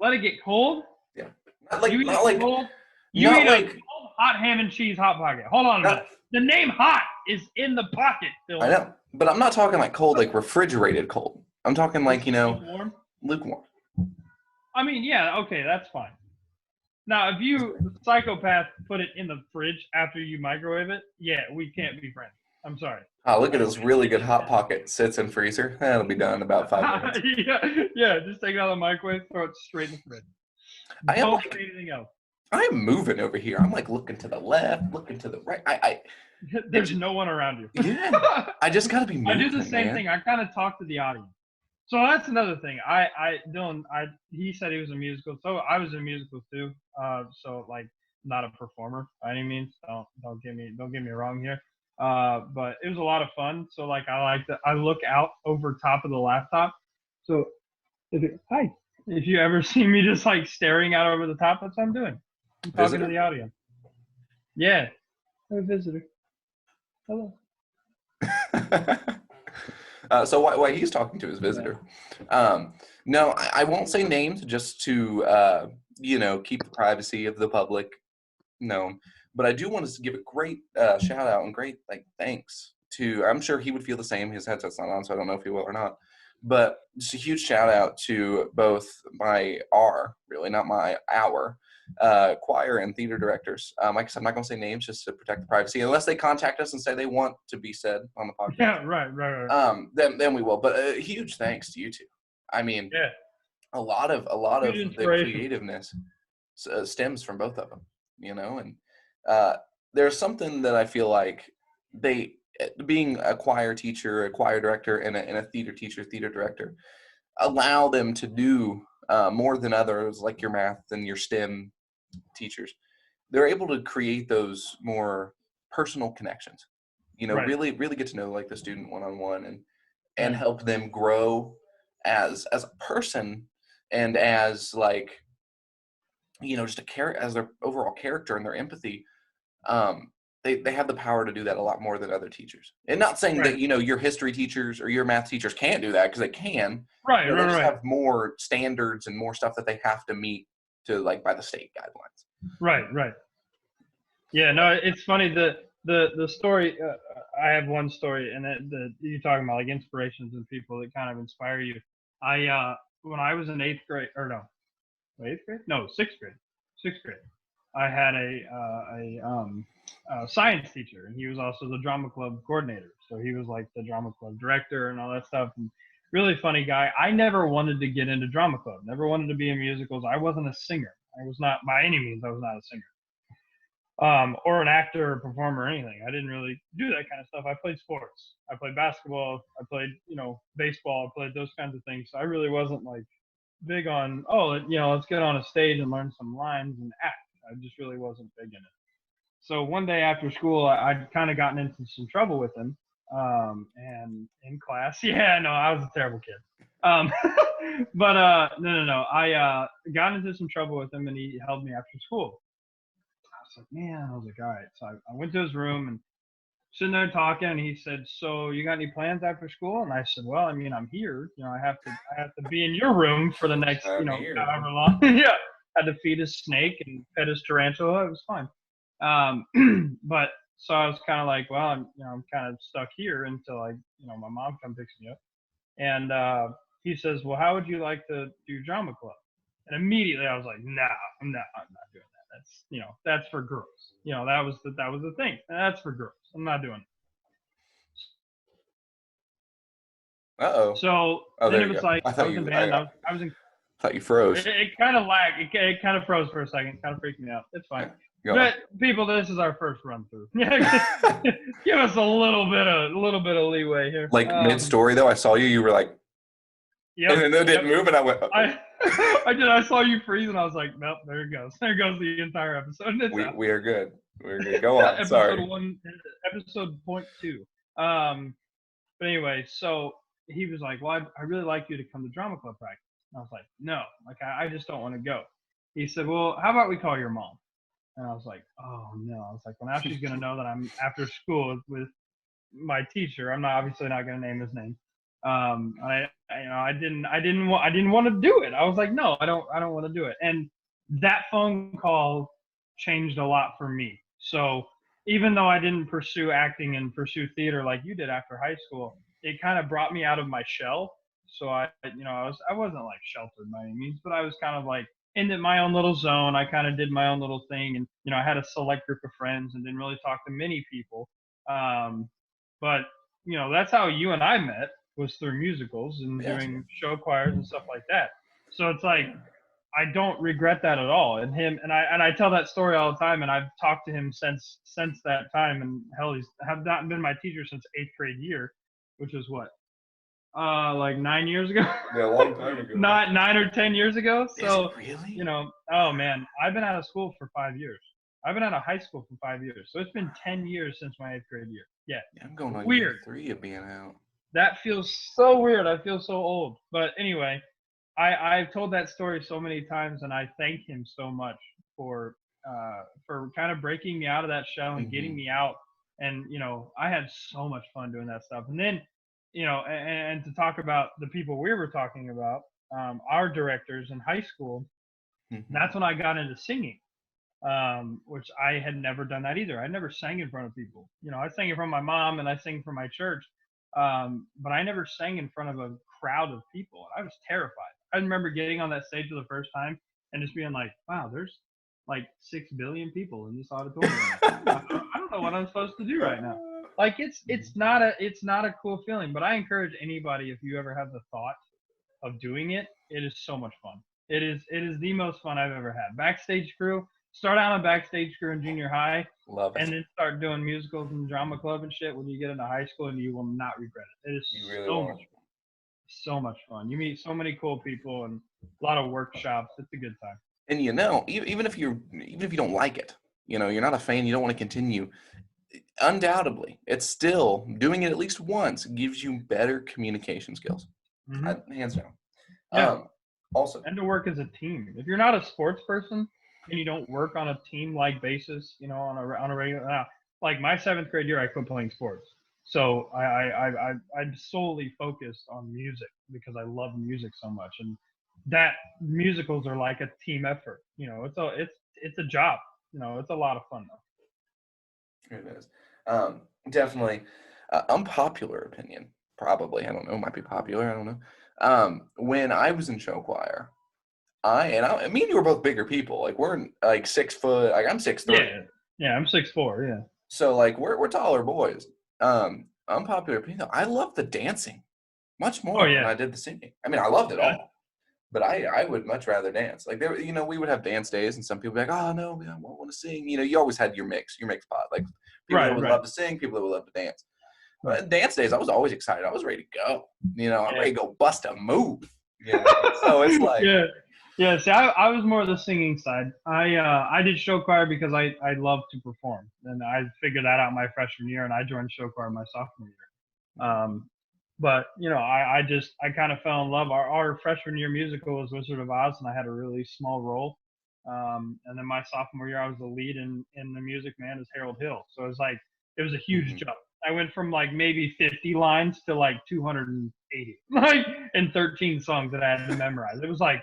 Let it get cold? Yeah. You eat a cold hot ham and cheese Hot Pocket. Hold on a minute. The name hot is in the pocket, Phil. I know, but I'm not talking like cold, like refrigerated cold. I'm talking like, lukewarm. I mean, yeah, okay, that's fine. Now, if you psychopath put it in the fridge after you microwave it, yeah, we can't be friends. I'm sorry. Oh, look at this really good hot pocket. Sits in freezer. That'll be done in about 5 minutes. Yeah, just take it out of the microwave, throw it straight in the fridge. I am Don't like, say anything else. I'm moving over here. I'm like looking to the left, looking to the right. It There's just, no one around you. yeah. I just got to be I do the moving, same man. thing. I kind of talk to the audience. So that's another thing. Dylan, he said he was in musical, so I was in musicals too. So like, not a performer by any means. Don't get me wrong here. But it was a lot of fun. So like, I look out over top of the laptop. So hi, if you ever see me just like staring out over the top, that's what I'm doing. I'm talking to Visitor? the audience. Yeah, I'm a visitor. Hello. So while he's talking to his Yeah. visitor, no, I won't say names just to keep the privacy of the public known. But I do want to give a great shout out and great like thanks to. I'm sure he would feel the same. His headset's not on, so I don't know if he will or not. But just a huge shout out to both really not our choir and theater directors. Like I said, I'm not going to say names just to protect the privacy, unless they contact us and say they want to be said on the podcast. Yeah, right. Then we will. But a huge thanks to you two. I mean, Yeah, a lot of huge the inspiration. creativeness stems from both of them, and uh, there's something that I feel like they being a choir teacher, a choir director, and a theater teacher, theater director, allow them to do more than others, like your math and your STEM teachers. They're able to create those more personal connections. Right, Really get to know like the student one on one and right, help them grow as a person and as like just as their overall character and their empathy. They have the power to do that a lot more than other teachers. And not saying right, that your history teachers or your math teachers can't do that, because they can. right, They right, just right, have more standards and more stuff that they have to meet to like by the state guidelines. right. Yeah, no, it's funny. The story. I have one story, and you're talking about like inspirations and people that kind of inspire you. When I was in eighth grade, or no, eighth grade? No, sixth grade. Sixth grade. I had a science teacher, and he was also the drama club coordinator. So he was like the drama club director and all that stuff. And really funny guy. I never wanted to get into drama club. Never wanted to be in musicals. I wasn't a singer. I was not by any means. I was not a singer. Or an actor or performer or anything. I didn't really do that kind of stuff. I played sports. I played basketball. I played, baseball. I played those kinds of things. So I really wasn't like big on, let's get on a stage and learn some lines and act. I just really wasn't big in it. So one day after school, I'd kind of gotten into some trouble with him. And in class, yeah, no, I was a terrible kid. But no. I got into some trouble with him, and he held me after school. I was like, man, I was like, all right. So I went to his room and sitting there talking, and he said, so you got any plans after school? And I said, well, I mean, I'm here. I have to be in your room for the next, I'm here. however long. Yeah. Had to feed his snake and pet his tarantula. It was fine. But so I was kind of like, well, I'm kind of stuck here until my mom comes picks me up. And he says, well, how would you like to do drama club? And immediately I was like, nah, I'm not doing that. That's for girls. That was the thing. That's for girls. I'm not doing it. Uh-oh. So Oh, then there it you was go. like I I thought was in you band. I was in. thought you froze. It kind of lagged. It kind of froze for a second. Kind of freaked me out. It's fine. Go But people, this is our first run through. Yeah, on. give us a little bit of leeway here. Like mid-story though, I saw you were like, Yep. and then it didn't move, and I went, I did. I saw you freeze, and I was like, nope, there it goes. There goes the entire episode. we are good. We're good. Go on. Sorry. Episode 0.2. But anyway, so he was like, well, I really like you to come to drama club practice. And I was like, no, like I just don't want to go. He said, well, how about we call your mom? And I was like, oh no. I was like, well, now she's gonna know that I'm after school with my teacher. I'm obviously not gonna name his name. I didn't want to do it. I was like, no, I don't want to do it. And that phone call changed a lot for me. So even though I didn't pursue acting and pursue theater like you did after high school, it kind of brought me out of my shell. So I wasn't like sheltered by any means, but I was kind of like in my own little zone. I kind of did my own little thing, and I had a select group of friends and didn't really talk to many people. But that's how you and I met, was through musicals and Yes. doing show choirs and stuff like that. So it's like I don't regret that at all. And I tell that story all the time, and I've talked to him since that time. And hell, he's have not been my teacher since 8th grade year, which is what, like 9 years ago. Yeah, a long time ago. Not 9 or 10 years ago. Is So it really? oh man, I've been out of school for 5 years. I've been out of high school for 5 years. So it's been 10 years since my 8th grade year. Yeah. Yeah, I'm going on Weird. year 3 of being out. That feels so weird. I feel so old. But anyway, I've told that story so many times, and I thank him so much for kind of breaking me out of that shell and getting me out. And I had so much fun doing that stuff. And then, and to talk about the people we were talking about, our directors in high school, that's when I got into singing, which I had never done that either. I never sang in front of people. I sang in front of my mom and I sang for my church, but I never sang in front of a crowd of people. I was terrified. I remember getting on that stage for the first time and just being like, wow, there's like 6 billion people in this auditorium. I don't know what I'm supposed to do right now. Like it's not a cool feeling, but I encourage anybody, if you ever have the thought of doing it, it is so much fun. It is the most fun I've ever had. Backstage crew, start out on backstage crew in junior high, Love it. and then start doing musicals and drama club and shit when you get into high school, and you will not regret it. It is so much fun. You meet so many cool people and a lot of workshops. It's a good time. And even if you don't like it, you're not a fan, you don't want to continue, undoubtedly, it's still doing it at least once gives you better communication skills. Hands down. Yeah. Also, and to work as a team. If you're not a sports person and you don't work on a team-like basis, on a regular, like my 7th grade year, I quit playing sports. So I'm solely focused on music because I love music so much, and that musicals are like a team effort. It's a job. It's a lot of fun though. It is. Definitely. Unpopular opinion, probably. I don't know. Might be popular. I don't know. When I was in show choir, me and you were both bigger people. Like we're like 6 foot. Like I'm 6'3". Yeah, I'm 6'4". Yeah. So like we're taller boys. Unpopular opinion though, I love the dancing much more than I did the singing. I mean, I loved it all, but I would much rather dance. Like there, we would have dance days, and some people would be like, oh no, I don't want to sing. You always had your mix pot. Like people that would love to sing, people that would love to dance. But dance days, I was always excited. I was ready to go. I'm ready to go bust a move. So it's like Yeah, see, I was more the singing side. I did show choir because I love to perform, and I figured that out my freshman year, and I joined show choir my sophomore year. But I kind of fell in love. Our freshman year musical was Wizard of Oz, and I had a really small role. And then my sophomore year, I was the lead in The Music Man as Harold Hill. So it was a huge jump. I went from like maybe 50 lines to like 280, like in 13 songs that I had to memorize. It was like,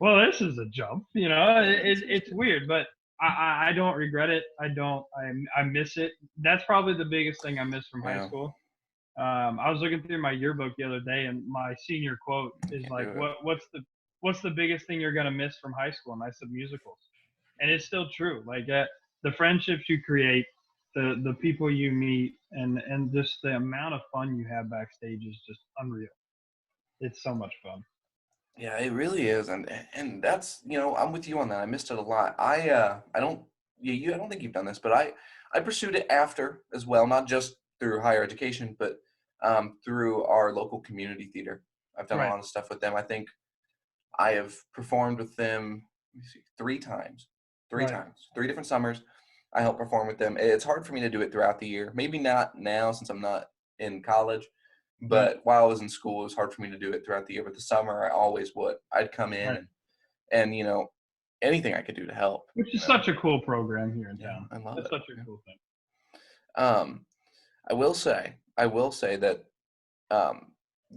well, this is a jump, it's weird, but I don't regret it. I miss it. That's probably the biggest thing I miss from high school. I was looking through my yearbook the other day, and my senior quote is like, what's the biggest thing you're going to miss from high school? And I said musicals. And it's still true. Like the friendships you create, the people you meet, and just the amount of fun you have backstage is just unreal. It's so much fun. Yeah, it really is, and that's I'm with you on that. I missed it a lot. I don't think you've done this, but I pursued it after as well, not just through higher education, but through our local community theater. I've done a lot of stuff with them. I think I have performed with them 3 times, 3 different summers. I helped perform with them. It's hard for me to do it throughout the year. Maybe not now since I'm not in college. But while I was in school, it was hard for me to do it throughout the year. But the summer, I always would. I'd come in and anything I could do to help. Which is such a cool program here in town. I love it. It's such a cool thing. I will say that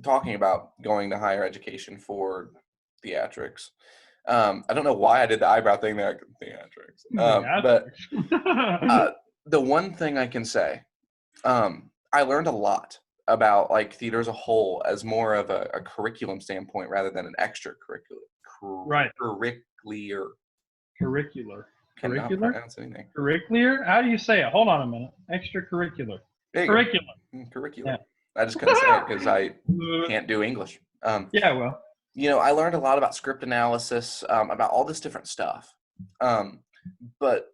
talking about going to higher education for theatrics, I don't know why I did the eyebrow thing there, theatrics. But the one thing I can say, I learned a lot about like theater as a whole as more of a curriculum standpoint rather than an extracurricular. Curricular. Cannot pronounce anything. Curricular? How do you say it? Hold on a minute. Extracurricular. Curriculum. Curriculum. I just couldn't say it because I can't do English. Yeah, well. I learned a lot about script analysis, about all this different stuff. But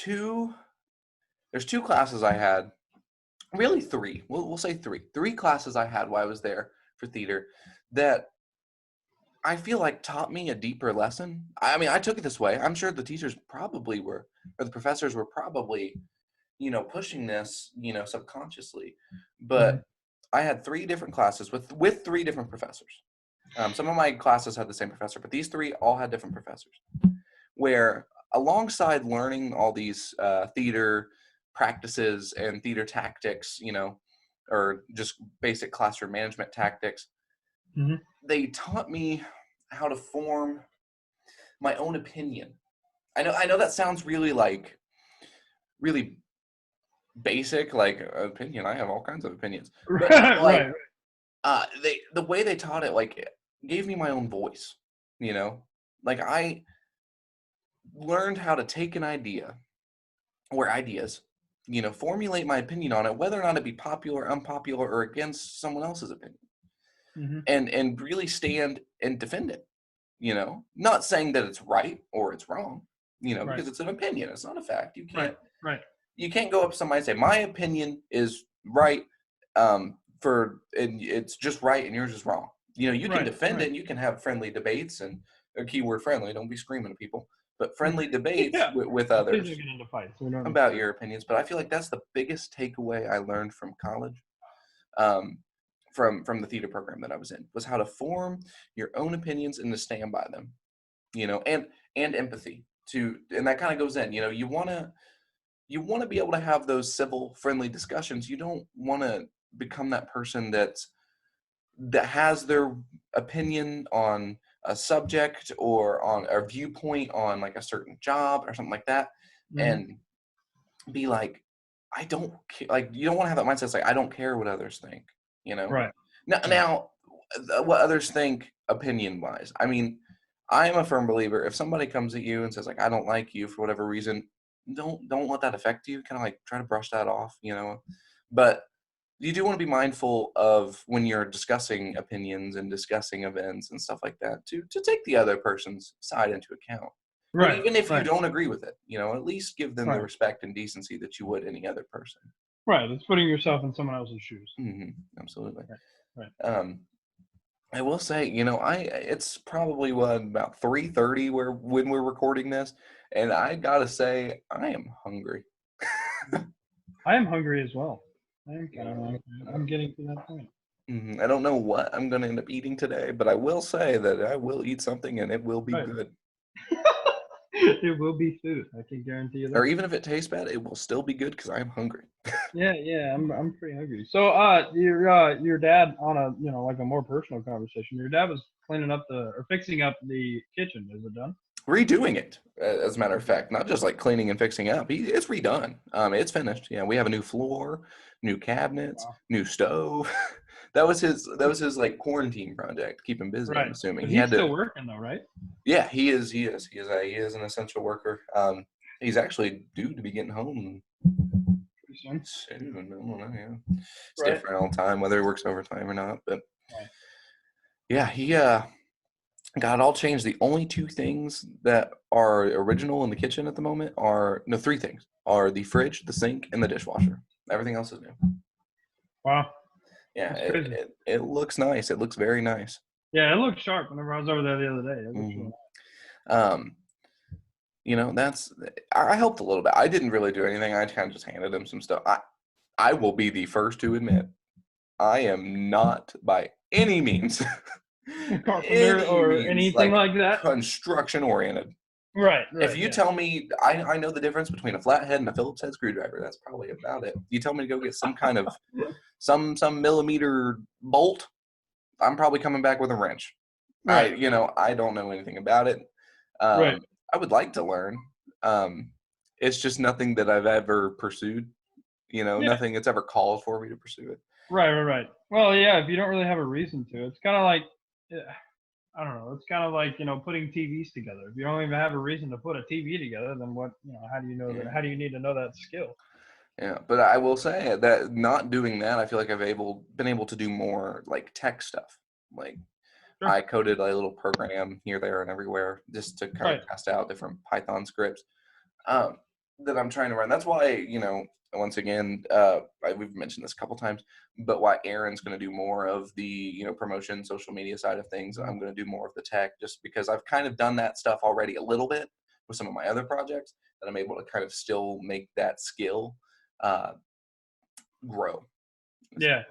there's two classes I had, really three. We'll say three. Three classes I had while I was there for theater that I feel like taught me a deeper lesson. I mean, I took it this way. I'm sure the teachers probably were, or the professors were probably, pushing this, subconsciously. But I had three different classes with three different professors. Some of my classes had the same professor, but these three all had different professors. Where alongside learning all these theater practices and theater tactics, or just basic classroom management tactics, they taught me how to form my own opinion. I know that sounds really basic, like opinion. I have all kinds of opinions. But Right. The way they taught it, like, gave me my own voice. Like I learned how to take an idea or ideas, formulate my opinion on it, whether or not it be popular, unpopular, or against someone else's opinion, and really stand and defend it. Not saying that it's right or it's wrong, because it's an opinion. It's not a fact. Right. You can't go up to somebody and say, my opinion is right, and it's just right and yours is wrong. You can defend it and you can have friendly debates, and a keyword friendly, don't be screaming at people, but friendly debates with others about your opinions. But I feel like that's the biggest takeaway I learned from college, from the theater program that I was in, was how to form your own opinions and to stand by them, and empathy too. And that kind of goes in, you want to be able to have those civil, friendly discussions. You don't want to become that person that has their opinion on a subject or on a viewpoint on like a certain job or something like that, and be like, I don't care. Like, you don't want to have that mindset. It's like, I don't care what others think, Right. Now, what others think opinion wise. I mean, I am a firm believer. If somebody comes at you and says like, I don't like you for whatever reason, don't let that affect you. Kind of like try to brush that off, but you do want to be mindful of when you're discussing opinions and discussing events and stuff like that, to take the other person's side into account. Right. Even if you don't agree with it, at least give them the respect and decency that you would any other person. Right. It's putting yourself in someone else's shoes. Absolutely. Right. I will say, it's probably about 3:30 when we're recording this, and I gotta say, I am hungry. I am hungry as well. I'm getting to that point. I don't know what I'm going to end up eating today, but I will say that I will eat something and it will be good. It will be food. I can guarantee you that. Or even if it tastes bad, it will still be good because I am hungry. Yeah, I'm pretty hungry. So, your dad, on a like a more personal conversation, your dad was fixing up the kitchen. Is it done? Redoing it, as a matter of fact, not just like cleaning and fixing up. It's redone. It's finished. Yeah, we have a new floor, new cabinets, new stove. That was his like quarantine project, keep him busy. Right. I'm assuming But he's still working though, right? Yeah, he is an essential worker. He's actually due to be getting home soon. I don't know. Yeah, it's different all the time, whether he works overtime or not. But yeah, he got it all changed. The only two things that are original in the kitchen at the moment three things are the fridge, the sink, and the dishwasher. Everything else is new. Wow. Yeah, it looks nice. It looks very nice. Yeah, it looks sharp. Whenever I was over there the other day, it looks really nice. I helped a little bit. I didn't really do anything. I kind of just handed him some stuff. I will be the first to admit, I am not by any means carpenter or anything like that. Construction oriented. Right. If you tell me, I know the difference between a flathead and a Phillips head screwdriver. That's probably about it. You tell me to go get some kind of some millimeter bolt, I'm probably coming back with a wrench. Right. I don't know anything about it. I would like to learn. It's just nothing that I've ever pursued. Nothing that's ever called for me to pursue it. Right. Well, yeah, if you don't really have a reason to, it's kind of like, I don't know. It's kind of like, putting TVs together. If you don't even have a reason to put a TV together, then what, how do you know that? How do you need to know that skill? Yeah, but I will say that not doing that, I feel like I've been able to do more like tech stuff. Like Sure. I coded a little program here, there, and everywhere just to kind of Right. test out different Python scripts um, that I'm trying to run. That's why, once again, we've mentioned this a couple times, but why Aaron's going to do more of the, promotion, social media side of things. Mhm. I'm going to do more of the tech just because I've kind of done that stuff already a little bit with some of my other projects that I'm able to kind of still make that skill uh, grow. Yeah.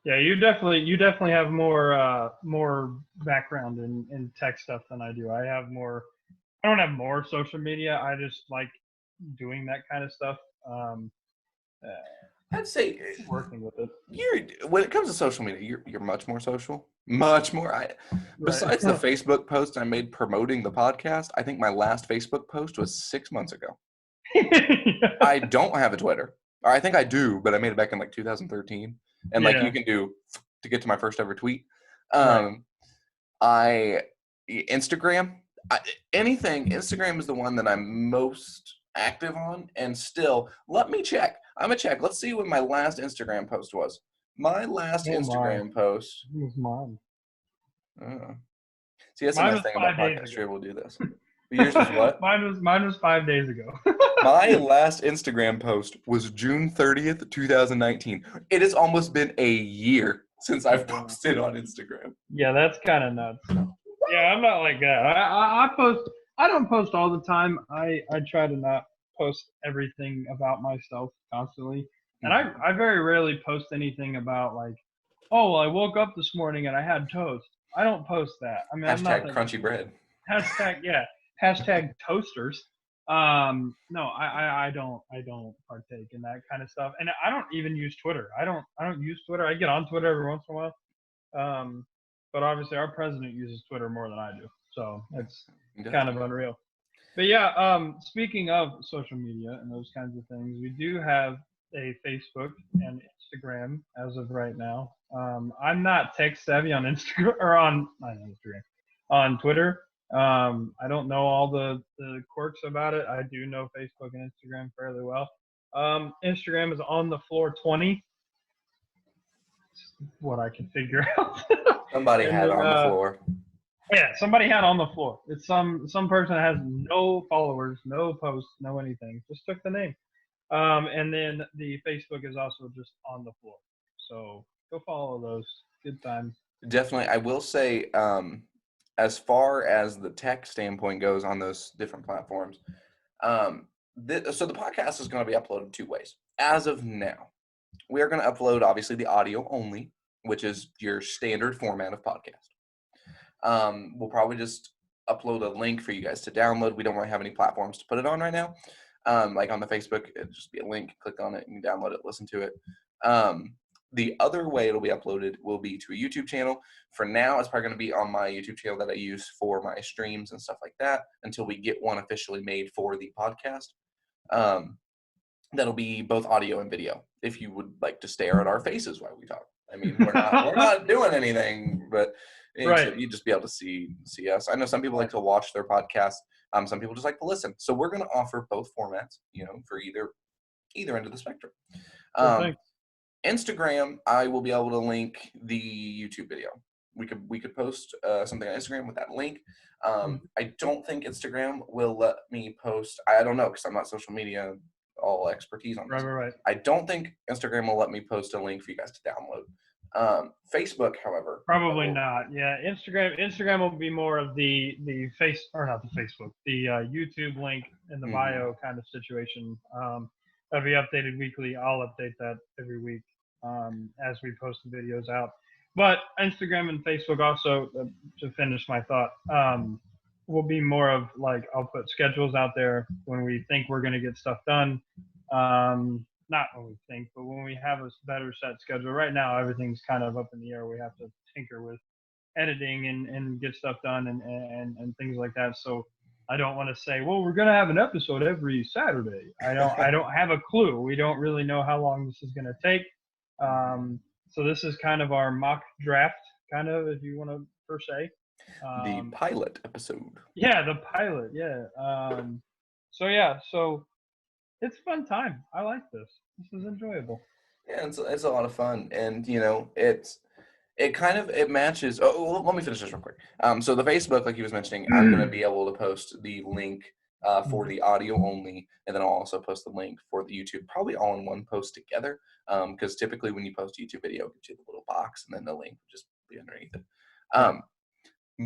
Yeah, you definitely have more background in tech stuff than I do. I don't have more social media. I just like doing that kind of stuff. Uh, I'd say Working with it. when it comes to social media, you're much more social, much more. Right. Besides the Facebook post I made promoting the podcast, I think my last Facebook post was 6 months ago. I don't have a Twitter. Or I think I do, but I made it back in like 2013. And like you Yeah. can do to get to my first ever tweet. Right. Um, I Instagram, anything. Instagram is the one that I'm most active on, and still, let me check. I'm gonna check. Let's see what my last Instagram post was. My last Oh my. Instagram post. It was mine. Uh, See, that's the Mine nice was thing about 5 days podcasts. ago. You're able to do this. Yours was what? Mine was 5 days ago. My last Instagram post was June 30th, 2019. It has almost been a year since I've Wow. posted on Instagram. Yeah, that's kind of nuts. Yeah, I'm not like that. I post. I don't post all the time. I try to not post everything about myself constantly, and I very rarely post anything about like, oh, well, I woke up this morning and I had toast. I don't post that. I mean, I'm not Hashtag that. crunchy bread. Hashtag yeah. Hashtag toasters. No, I don't partake in that kind of stuff, and I don't even use Twitter. I don't use Twitter. I get on Twitter every once in a while. But obviously our president uses Twitter more than I do, so it's kind of unreal. But yeah, speaking of social media and those kinds of things, we do have a Facebook and Instagram as of right now. I'm not tech savvy on Instagram or on not on Instagram, on Twitter. I don't know all the quirks about it. I do know Facebook and Instagram fairly well. Instagram is on the floor 20. What I can figure out. Somebody And had it then on the floor. yeah, somebody had on the floor. It's some person that has no followers, no posts, no anything. Just took the name. And then the Facebook is also just on the floor. So go follow those. Good times. Definitely. I will say, as far as the tech standpoint goes on those different platforms, so the podcast is going to be uploaded two ways. As of now, we are going to upload obviously the audio only, which is your standard format of podcast. We'll probably just upload a link for you guys to download. We don't really have any platforms to put it on right now. Like on the Facebook, it'll just be a link. Click on it and you download it, listen to it. The other way it'll be uploaded will be to a YouTube channel. For now, it's probably going to be on my YouTube channel that I use for my streams and stuff like that until we get one officially made for the podcast. That'll be both audio and video if you would like to stare at our faces while we talk. I mean, we're not doing anything, but Right. you just be able to see us. I know some people like to watch their podcasts. Some people just like to listen. So we're going to offer both formats, for either end of the spectrum. Sure thing. Instagram, I will be able to link the YouTube video. We could post something on Instagram with that link. I don't think Instagram will let me post. I don't know because I'm not social media all expertise on this. Right. I don't think Instagram will let me post a link for you guys to download. Facebook, however, Probably not. Yeah, Instagram will be more of the face or not the Facebook, the YouTube link in the bio kind of situation. That'll be updated weekly. I'll update that every week as we post the videos out. But Instagram and Facebook also, to finish my thought, will be more of like I'll put schedules out there when we think we're going to get stuff done. Not when we think, but when we have a better set schedule. Right now, everything's kind of up in the air. We have to tinker with editing and get stuff done and things like that. So I don't want to say, well, we're going to have an episode every Saturday. I don't have a clue. We don't really know how long this is going to take. So this is kind of our mock draft, kind of, if you want to per se. The pilot episode. Yeah, the pilot. Yeah. So it's a fun time. I like this. This is enjoyable. Yeah, it's a lot of fun, and it matches. Oh, well, let me finish this real quick. So the Facebook, like he was mentioning, I'm going to be able to post the link for the audio only, and then I'll also post the link for the YouTube, probably all in one post together. Because typically when you post a YouTube video, it gives you the little box, and then the link would just be underneath it.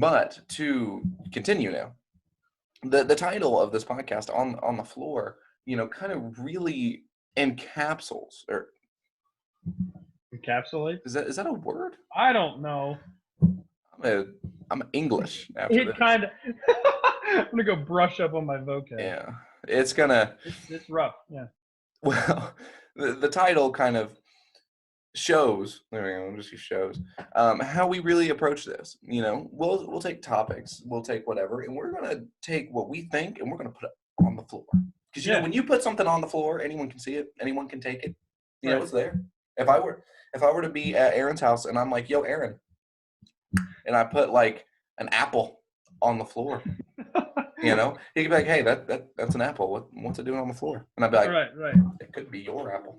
But to continue now, the title of this podcast, on the floor, kind of really encapsulates, or Encapsulate? is that a word? I don't know. I'm English after It this. kind of. I'm gonna go brush up on my vocab. Yeah, it's gonna. It's rough. Yeah. Well, the title kind of shows. There we go. We'll just use shows how we really approach this. We'll take topics, we'll take whatever, and we're gonna take what we think, and we're gonna put it on the floor. Because when you put something on the floor, anyone can see it, anyone can take it. It's there. If I were to be at Aaron's house and I'm like, "Yo, Aaron," and I put like an apple on the floor, he could be like, "Hey, that's an apple. What's it doing on the floor?" And I'd be like, right. It could be your apple.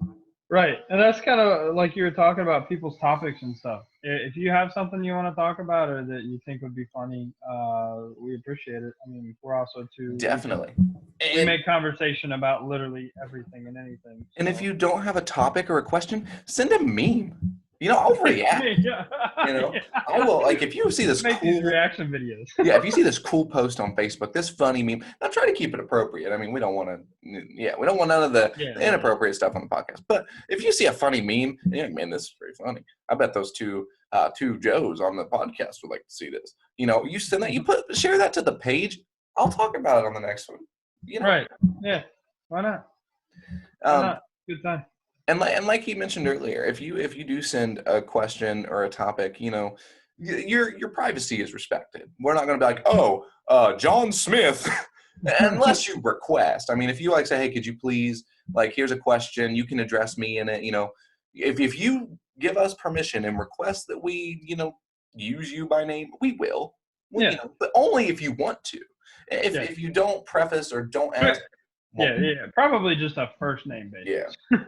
Right, and that's kind of like you were talking about people's topics and stuff. If you have something you want to talk about or that you think would be funny, we appreciate it. I mean, we're also too definitely. We make conversation about literally everything and anything. So. And if you don't have a topic or a question, send a meme. I'll react. Yeah. I will. Like, if you see this make cool these reaction videos. Yeah, if you see this cool post on Facebook, this funny meme, now try to keep it appropriate. I mean, we don't want none of the inappropriate stuff on the podcast. But if you see a funny meme, and you're like, man, this is very funny. I bet those two Joes on the podcast would like to see this. You send that, share that to the page. I'll talk about it on the next one. Right. Yeah. Why not? Good time. And like he mentioned earlier, if you do send a question or a topic, your privacy is respected. We're not going to be like, John Smith, unless you request. I mean, if you say, hey, could you please, here's a question, you can address me in it. If you give us permission and request that we, use you by name, we will. But only if you want to. If you don't preface or don't ask. Yeah. Probably just a first name basis. Yeah.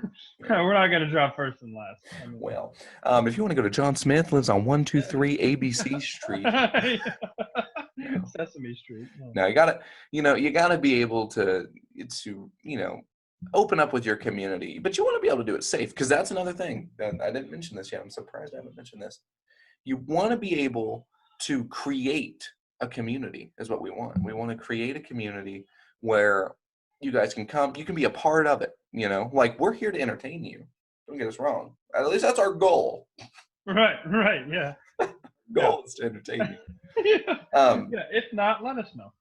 We're not going to drop first and last. If you want to go to John Smith, lives on 123 ABC Street. Sesame Street. Yeah. Now you gotta be able to open up with your community, but you want to be able to do it safe, because that's another thing. And I didn't mention this yet. I'm surprised I haven't mentioned this. You want to be able to create a community is what we want. We want to create a community where you guys can come, you can be a part of it, we're here to entertain you. Don't get us wrong. At least that's our goal. Right, yeah. Goal is to entertain you. If not, let us know.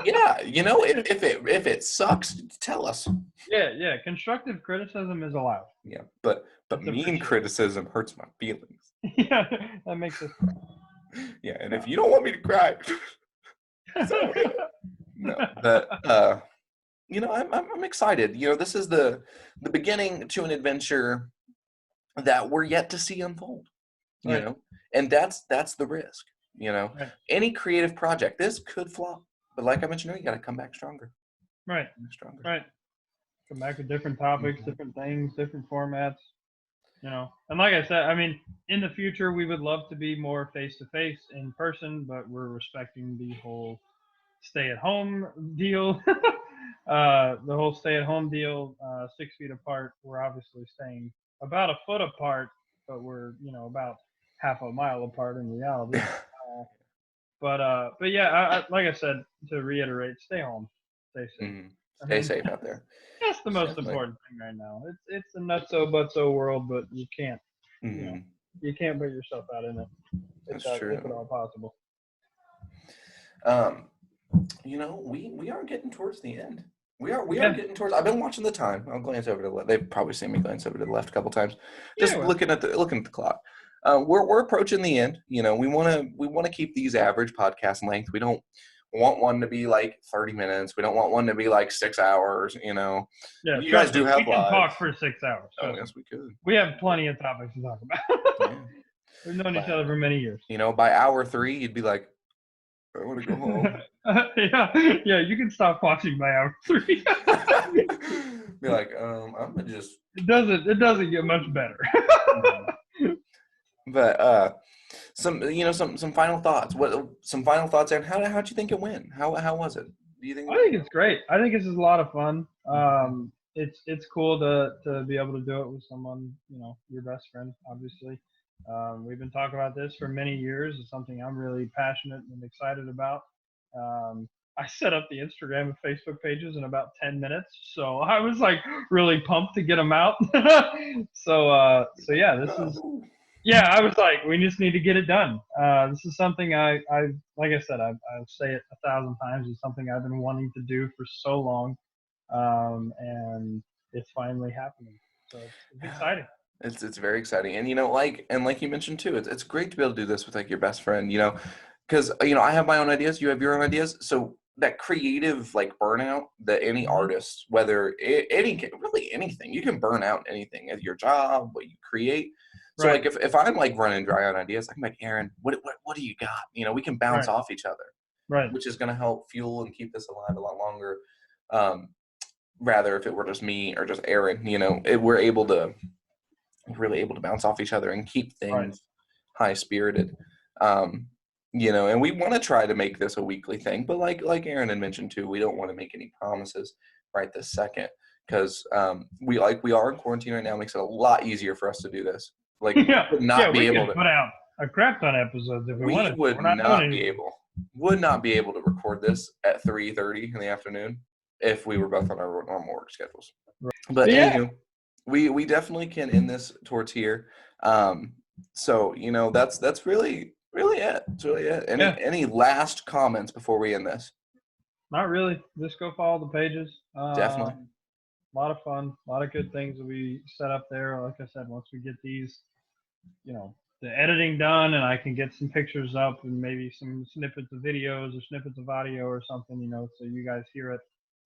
if it sucks, tell us. Yeah. Constructive criticism is allowed. Yeah, but mean criticism hurts my feelings. Yeah, that makes us cry. Yeah, and if you don't want me to cry, no, I'm excited. This is the beginning to an adventure that we're yet to see unfold. And that's the risk. Right. Any creative project, this could flop, but like I mentioned earlier, you got to come back stronger. Right. Right. Come back with different topics, different things, different formats. And like I said, I mean, in the future, we would love to be more face-to-face in person, but we're respecting the whole stay-at-home deal. The whole stay-at-home deal, 6 feet apart. We're obviously staying about a foot apart, but we're, about half a mile apart in reality. But yeah, like I said, to reiterate, stay home, stay safe. Mm-hmm. Stay safe out there. That's the most important thing right now. It's a nutso-butso world, but you can't. Mm-hmm. You can't put yourself out in it. That's true. If at all possible. We are getting towards the end. We are getting towards. I've been watching the time. I'll glance over to the left. They've probably seen me glance over to the left a couple times. Just looking at the clock. We're approaching the end. We want to keep these average podcast length. We don't want one to be like 30 minutes. We don't want one to be like 6 hours. Yeah, you guys do have we can talk for 6 hours. Oh, yes, we could. We have plenty of topics to talk about. Yeah. We've known each other for many years. By hour 3, you'd be like, I want to go home. Yeah, you can stop watching by hour 3. Be like, I'm gonna just. It doesn't get much better. But some final thoughts. Some final thoughts, and how'd you think it went? How was it? Do you think? I think it's great. I think this is a lot of fun. It's cool to be able to do it with someone, your best friend, obviously. We've been talking about this for many years. It's something I'm really passionate and excited about. I set up the Instagram and Facebook pages in about 10 minutes, so I was like really pumped to get them out. So yeah, yeah, I was like, we just need to get it done. This is something like I said, I'll say it 1,000 times. It's something I've been wanting to do for so long, and it's finally happening. So it's exciting. It's very exciting, and like you mentioned too, it's great to be able to do this with like your best friend, because I have my own ideas, you have your own ideas, so that creative like burnout that any artist, whether really anything, you can burn out anything at your job, what you create. So Right. like if I'm like running dry on ideas, I'm like, Aaron, what do you got? We can bounce Right. off each other, Right. which is going to help fuel and keep this alive a lot longer. Rather, if it were just me or just Aaron, we're really able to bounce off each other and keep things Right. high spirited. And we want to try to make this a weekly thing, but like Aaron had mentioned too, we don't want to make any promises right this second, because we are in quarantine right now. It makes it a lot easier for us to do this. Like Yeah. we would not be We able could to. put out a crap ton of episodes if we wanted to. Would We're not doing anything. would not be able to record this at 3:30 in the afternoon if we were both on our normal work schedules. Right. But Yeah. anywho, we definitely can end this towards here. So that's really it. It's really it. Any last comments before we end this? Not really. Just go follow the pages. Definitely. A lot of fun. A lot of good things that we set up there. Like I said, once we get these, the editing done, and I can get some pictures up and maybe some snippets of videos or snippets of audio or something, so you guys hear it.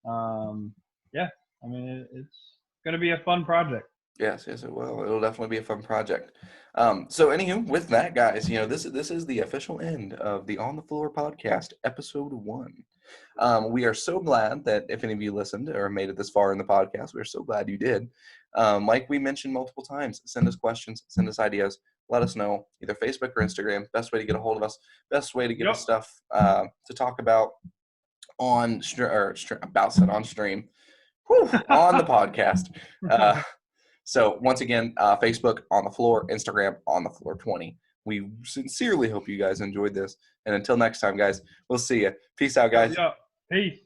Yeah. I mean, it's going to be a fun project. Yes, it will. It'll definitely be a fun project. So anywho, with that, guys, this is the official end of the On the Floor podcast, episode 1. We are so glad that if any of you listened or made it this far in the podcast, we're so glad you did. Like we mentioned multiple times, send us questions, send us ideas, let us know, either Facebook or Instagram. Best way to get a hold of us, best way to get us stuff to talk about on stream, on the podcast. So once again, Facebook On the Floor, Instagram On the Floor 20. We sincerely hope you guys enjoyed this. And until next time, guys, we'll see you. Peace out, guys. Peace.